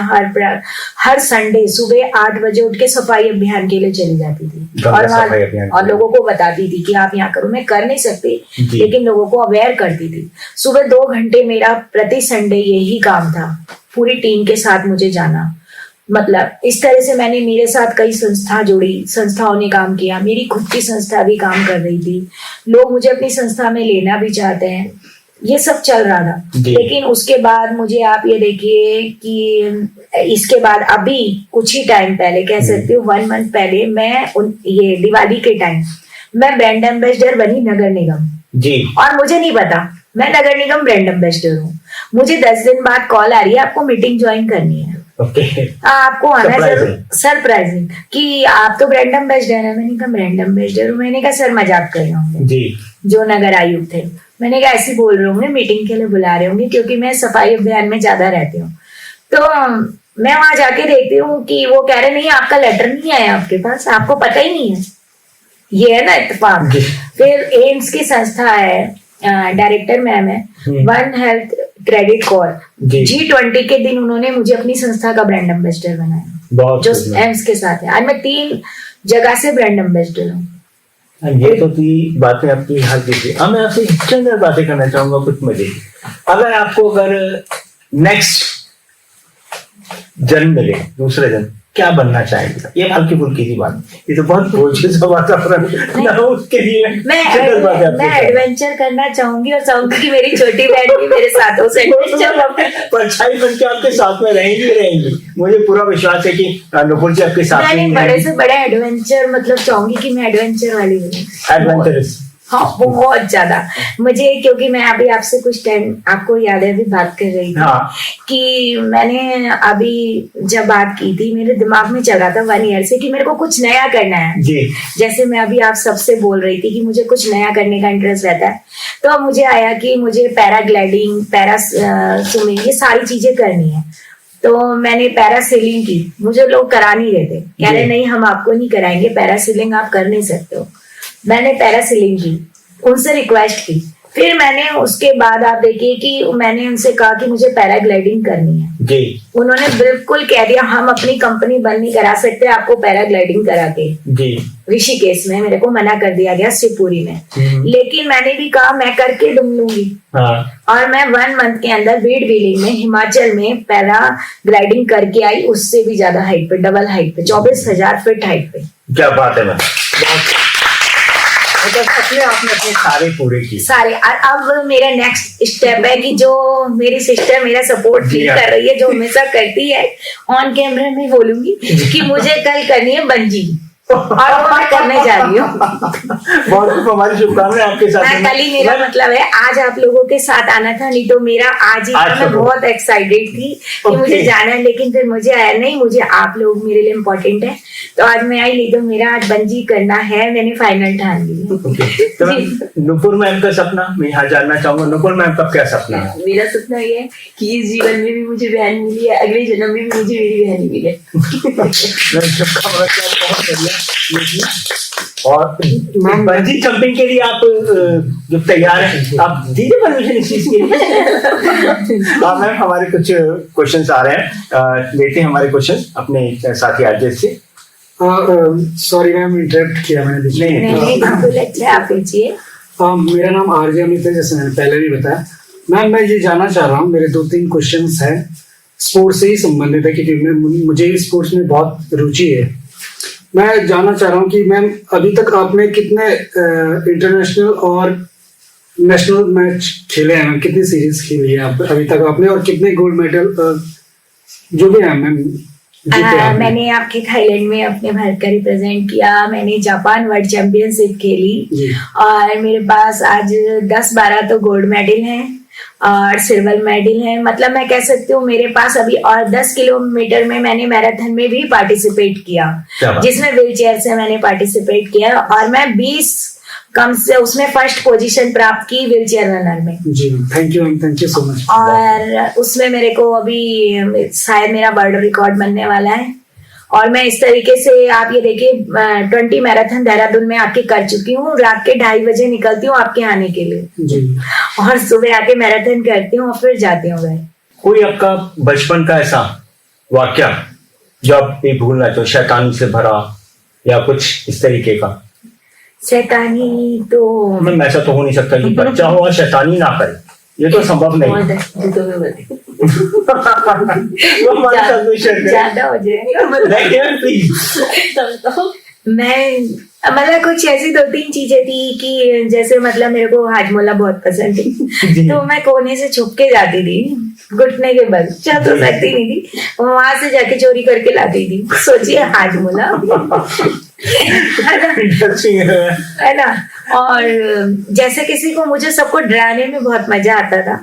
हर संडे सुबह 8 बजे उठ के सफाई अभियान के लिए चली जाती थी और लोगों को बताती थी कि आप यहाँ करो। मैं कर नहीं सकती, लेकिन लोगों को अवेयर करती थी। सुबह 2 घंटे मेरा प्रति संडे यही काम था, पूरी टीम के साथ मुझे जाना। मतलब इस तरह से मैंने, मेरे साथ कई संस्था जुड़ी, संस्थाओं ने काम किया, मेरी खुद की संस्था भी काम कर रही थी, लोग मुझे अपनी संस्था में लेना भी चाहते हैं, ये सब चल रहा था। लेकिन उसके बाद मुझे आप ये देखिए कि इसके बाद अभी कुछ ही टाइम पहले, कह सकती हूँ 1 मंथ पहले, मैं ये दिवाली के टाइम मैं ब्रांड एम्बेसडर बनी नगर निगम जी। और मुझे नहीं पता मैं नगर निगम ब्रांड एम्बेसडर हूँ। मुझे 10 दिन बाद कॉल आ रही है, आपको मीटिंग ज्वाइन करनी है, आपको आना जरूर। सरप्राइजिंग कि आप तो ब्रांड एम्बेसडर है। मैंने कहा ब्रांड एम्बेसडर हूँ? मैंने कहा सर मजाक कर रहे होंगे जो नगर आयुक्त थे। मैंने कहा ऐसे बोल रहे होंगे, मीटिंग के लिए बुला रहे होंगे, क्योंकि मैं सफाई अभियान में ज्यादा रहती हूँ। तो मैं वहां जाके देखती हूँ कि वो कह रहे नहीं आपका लेटर नहीं आया आपके पास, आपको पता ही नहीं है। ये है ना इत्तेफाक। फिर एम्स की संस्था है, डायरेक्टर मैम है, one health credit core, G20 के दिन उन्होंने मुझे अपनी संस्था का ब्रांड एम्बेसडर बनाया, जो एम्स के साथ है। आज मैं 3 जगह से ब्रांड एम्बेसडर हूँ। ये तो थी बातें आपकी हाल की। अब मैं आपसे चंद बातें करना चाहूंगा कुछ मजे। अगर नेक्स्ट जन्म मिले, दूसरे जन्म, क्या बनना चाहेंगे? ये हल्की फुल्की सी बात, ये तो बहुत बोझिल सा वातावरण ना हो, उसके लिए मैं एडवेंचर करना चाहूंगी और चाहूंगी कि मेरी छोटी बहन भी मेरे साथ हो, परछाई बन के आपके साथ में रहेंगी। मुझे पूरा विश्वास है कि नुपुर जी आपके साथ में बड़े से बड़े एडवेंचर, मतलब चाहूंगी कि मैं एडवेंचर वाली हूँ, एडवेंचरस। हाँ बहुत ज्यादा। मुझे क्योंकि मैं अभी आपसे कुछ टाइम, आपको याद है अभी बात कर रही थी हाँ। कि मैंने अभी जब बात की थी मेरे दिमाग में चल रहा था 1 ईयर से कि मेरे को कुछ नया करना है जी। जैसे मैं अभी आप सबसे बोल रही थी कि मुझे कुछ नया करने का इंटरेस्ट रहता है, तो मुझे आया कि मुझे पैराग्लाइडिंग, पैरा स्विमिंग, ये सारी चीजें करनी है। तो मैंने पैरासेलिंग की, मुझे लोग करा नहीं रहे थे, कह रहे नहीं हम आपको नहीं कराएंगे, पैरासेलिंग आप कर नहीं सकते हो। मैंने पैरासेलिंग की, उनसे रिक्वेस्ट की, फिर मैंने उसके बाद आप देखिए कि मैंने उनसे कहा कि मुझे पैराग्लाइडिंग करनी है जी। उन्होंने बिल्कुल कह दिया हम अपनी कंपनी बंद नहीं करा सकते आपको पैराग्लाइडिंग करा के। जी। ऋषिकेश में मेरे को मना कर दिया गया, शिवपुरी में, लेकिन मैंने भी कहा मैं करके डूब लूंगी। हाँ। और मैं 1 मंथ के अंदर बीड व्हीलिंग में हिमाचल में पैराग्लाइडिंग करके आई, उससे भी ज्यादा हाइट पे, डबल हाइट पे, 24,000 फीट हाइट पे। क्या बात है मैम, मतलब अपने आपने अपने सारे पूरे किए सारे। और अब मेरा नेक्स्ट स्टेप है कि जो मेरी सिस्टर मेरा सपोर्ट फील कर रही है, जो हमेशा करती है, ऑन कैमरा में बोलूंगी कि मुझे कल करनी है बंजी, और वो मैं करने जा रही हूँ। बहुत हमारी शुभकामनाएं आपके साथ। मैं कल ही, मेरा मतलब है आज आप लोगों के साथ आना था, नहीं तो मेरा आज ही था। मैं बहुत एक्साइटेड थी कि मुझे जाना है, लेकिन फिर मुझे आया नहीं, मुझे आप लोग मेरे लिए इम्पोर्टेंट है, तो आज मैं आई। नहीं तो मेरा आज बंजी करना है, मैंने फाइनल ठान लिया। तो नुपुर मैम का सपना मैं यहाँ जानना चाहूंगा, नुपुर मैम का क्या सपना है? मेरा सपना ये है कि इस जीवन में भी मुझे बहन मिली है, अगले जन्म में भी मुझे मेरी बहन मिले। बहुत बढ़िया। और बंजी जंपिंग के लिए आप जो तैयार हैं, आप दीजिए परमिशन इस चीज के लिए। मैम हमारे कुछ क्वेश्चंस आ रहे हैं, लेते हैं हमारे क्वेश्चन अपने साथी आरजे से। सॉरी मैम, इंटरप्ट किया मैंने बीच में। नहीं, बिल्कुल अच्छा, आप पूछिए। मेरा नाम आरजे अमित है, जैसे मैंने पहले भी बताया। मैम मैं ये जानना चाह रहा हूँ, मेरे 2-3 क्वेश्चंस हैं, स्पोर्ट्स से ही संबंधित है, क्योंकि मुझे स्पोर्ट्स में बहुत रुचि है। मैं जानना चाह रहा हूँ कि मैम अभी तक आपने कितने इंटरनेशनल और नेशनल मैच खेले हैं, कितनी सीरीज खेली है आप अभी तक आपने, और कितने गोल्ड मेडल जो भी है मैम? मैंने आपके थाईलैंड में अपने भारत का रिप्रेजेंट किया, मैंने जापान वर्ल्ड चैंपियनशिप खेली, और मेरे पास आज 10-12 तो गोल्ड मेडल हैं और सिल्वर मेडल है। मतलब मैं कह सकती हूँ मेरे पास अभी, और 10 किलोमीटर में मैंने मैराथन में भी पार्टिसिपेट किया, जिसमें व्हील चेयर से मैंने पार्टिसिपेट किया, और मैं 20 कम से उसमें फर्स्ट पोजीशन प्राप्त की व्हील चेयर रनर में। जी थैंक यू सो मच। और उसमें मेरे को अभी शायद मेरा वर्ल्ड रिकॉर्ड बनने वाला है, और मैं इस तरीके से, आप ये देखिए 20 मैराथन देहरादून में आके कर चुकी हूँ। रात के 2:30 बजे निकलती हूँ आपके आने के लिए जी, और सुबह आके मैराथन करती हूँ और फिर जाती हूँ घर। कोई आपका बचपन का ऐसा वाक्या जो आप ये भूलना चाहो, शैतानी से भरा या कुछ इस तरीके का? शैतानी तो मैम ऐसा तो हो नहीं सकता कि बच्चा हो और शैतानी ना करे, ये तो संभव नहीं। ज्यादा हो जाएगा। मैं मतलब कुछ ऐसी 2-3 चीजें थी कि जैसे मतलब मेरे को हाजमोला बहुत पसंद थी, तो मैं कोने से छुप के जाती थी, घुटने के बल, चल तो सकती नहीं थी, वहां से जाके चोरी करके लाती थी। सोचिए हाजमोला है ना। और जैसे किसी को, मुझे सबको डराने में बहुत मजा आता था,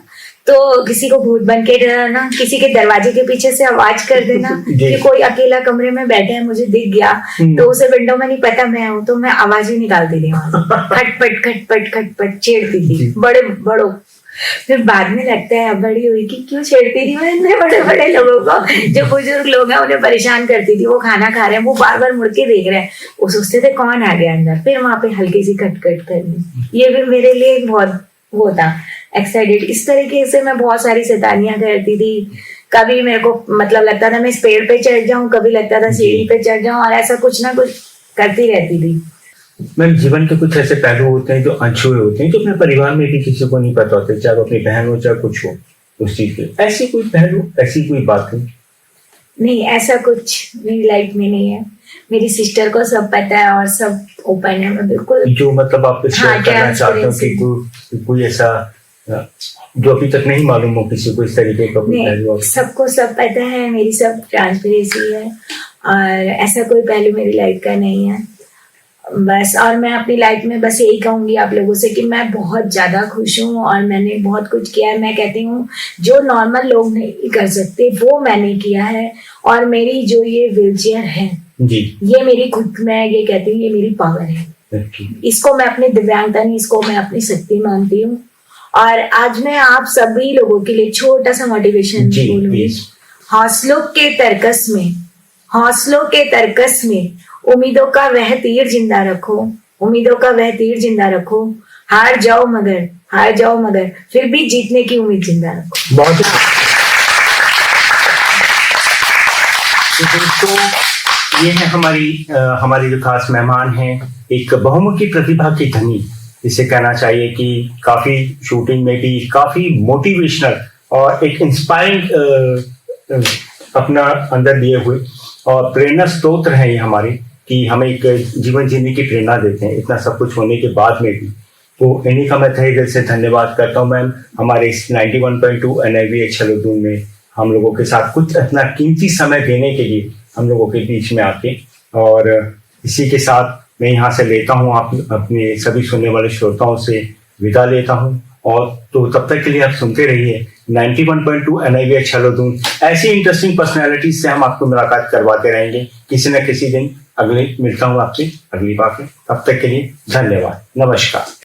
तो किसी को भूत बन के डराना, किसी के दरवाजे के पीछे से आवाज कर देना कि कोई अकेला कमरे में बैठा है, मुझे दिख गया तो उसे विंडो में नहीं पता मैं हूँ, तो मैं आवाज ही निकालती थी वहां से, खटपट खटपट खटपट छेड़ती थी बड़ों। फिर बाद में लगता है अब बड़ी हुई कि क्यों छेड़ती थी मैं इतने बड़े बड़े लोगों को, जो बुजुर्ग लोग हैं उन्हें परेशान करती थी। वो खाना खा रहे हैं, वो बार बार मुड़ के देख रहे हैं, वो सोचते थे कौन आ गया अंदर, फिर वहां पे हल्की सी खटखट करनी, ये भी मेरे लिए बहुत वो था एक्साइटेड। इस तरीके से मैं बहुत सारी शैतानियां करती थी। कभी मेरे को मतलब लगता था मैं इस पेड़ पे चढ़ जाऊं, कभी लगता था सीढ़ी पे चढ़ जाऊं, और ऐसा कुछ ना कुछ करती रहती थी। मैम जीवन के कुछ ऐसे पहलू होते हैं जो अनछुए होते हैं, जो अपने परिवार में भी किसी को नहीं पता होते, चाहे वो अपनी बहन हो चाहे कुछ हो उस चीज के, ऐसी कोई पहलू, ऐसी कोई बात नहीं, ऐसा कुछ मेरी लाइफ में नहीं है। मेरी सिस्टर को सब पता है और सब ओपन है, मैं बिल्कुल जो मतलब आप शेयर करना चाहते हो कि कोई ऐसा जो अभी तक नहीं मालूम हो किसी को, इस तरीके का कोई पहलू? सबको सब पता है, मेरी सब ट्रांसपेरेंसी है, और ऐसा कोई पहलू मेरी लाइफ का नहीं है। बस, और मैं अपनी लाइफ में बस यही कहूंगी आप लोगों से कि मैं बहुत ज्यादा खुश हूँ और मैंने बहुत कुछ किया है। मैं कहती हूँ जो नॉर्मल लोग नहीं कर सकते वो मैंने किया है। और मेरी जो ये व्हीलचेयर है जी, ये मेरी खुद, मैं ये कहती हूँ ये मेरी पावर है। इसको मैं अपनी दिव्यांगता नहीं, इसको मैं अपनी शक्ति मानती हूँ। और आज मैं आप सभी लोगों के लिए छोटा सा मोटिवेशन जी, बोलूंगी। प्लीज। हौसलों के तर्कस में, हौसलों के तर्कस में उम्मीदों का वह तीर जिंदा रखो, उम्मीदों का वह तीर जिंदा रखो। हार जाओ मगर फिर भी जीतने की उम्मीद जिंदा रखो। बहुत तो ये है हमारी जो खास मेहमान हैं, एक बहुमुखी प्रतिभा की धनी, इसे कहना चाहिए कि काफी शूटिंग में भी काफी मोटिवेशनल और एक इंस्पायरिंग अपना अंदर लिए हुए और प्रेरणा स्रोत है ये हमारे, कि हमें एक जीवन जीने की प्रेरणा देते हैं इतना सब कुछ होने के बाद में भी। तो इन्हीं का मैं तहे दिल से धन्यवाद करता हूँ मैम, हमारे इस 91.2 NIVH छलोदून में हम लोगों के साथ कुछ अपना कीमती समय देने के लिए हम लोगों के बीच में आके। और इसी के साथ मैं यहाँ से लेता हूँ आप अपने सभी सुनने वाले श्रोताओं से विदा लेता हूँ। और तो तब तक के लिए आप सुनते रहिए 91.2 NIVH छलोदून। ऐसी इंटरेस्टिंग पर्सनैलिटी से हम आपको मुलाकात करवाते रहेंगे किसी न किसी दिन। अगले मिलता हूँ आपसे अगली बार में, तब तक के लिए धन्यवाद, नमस्कार।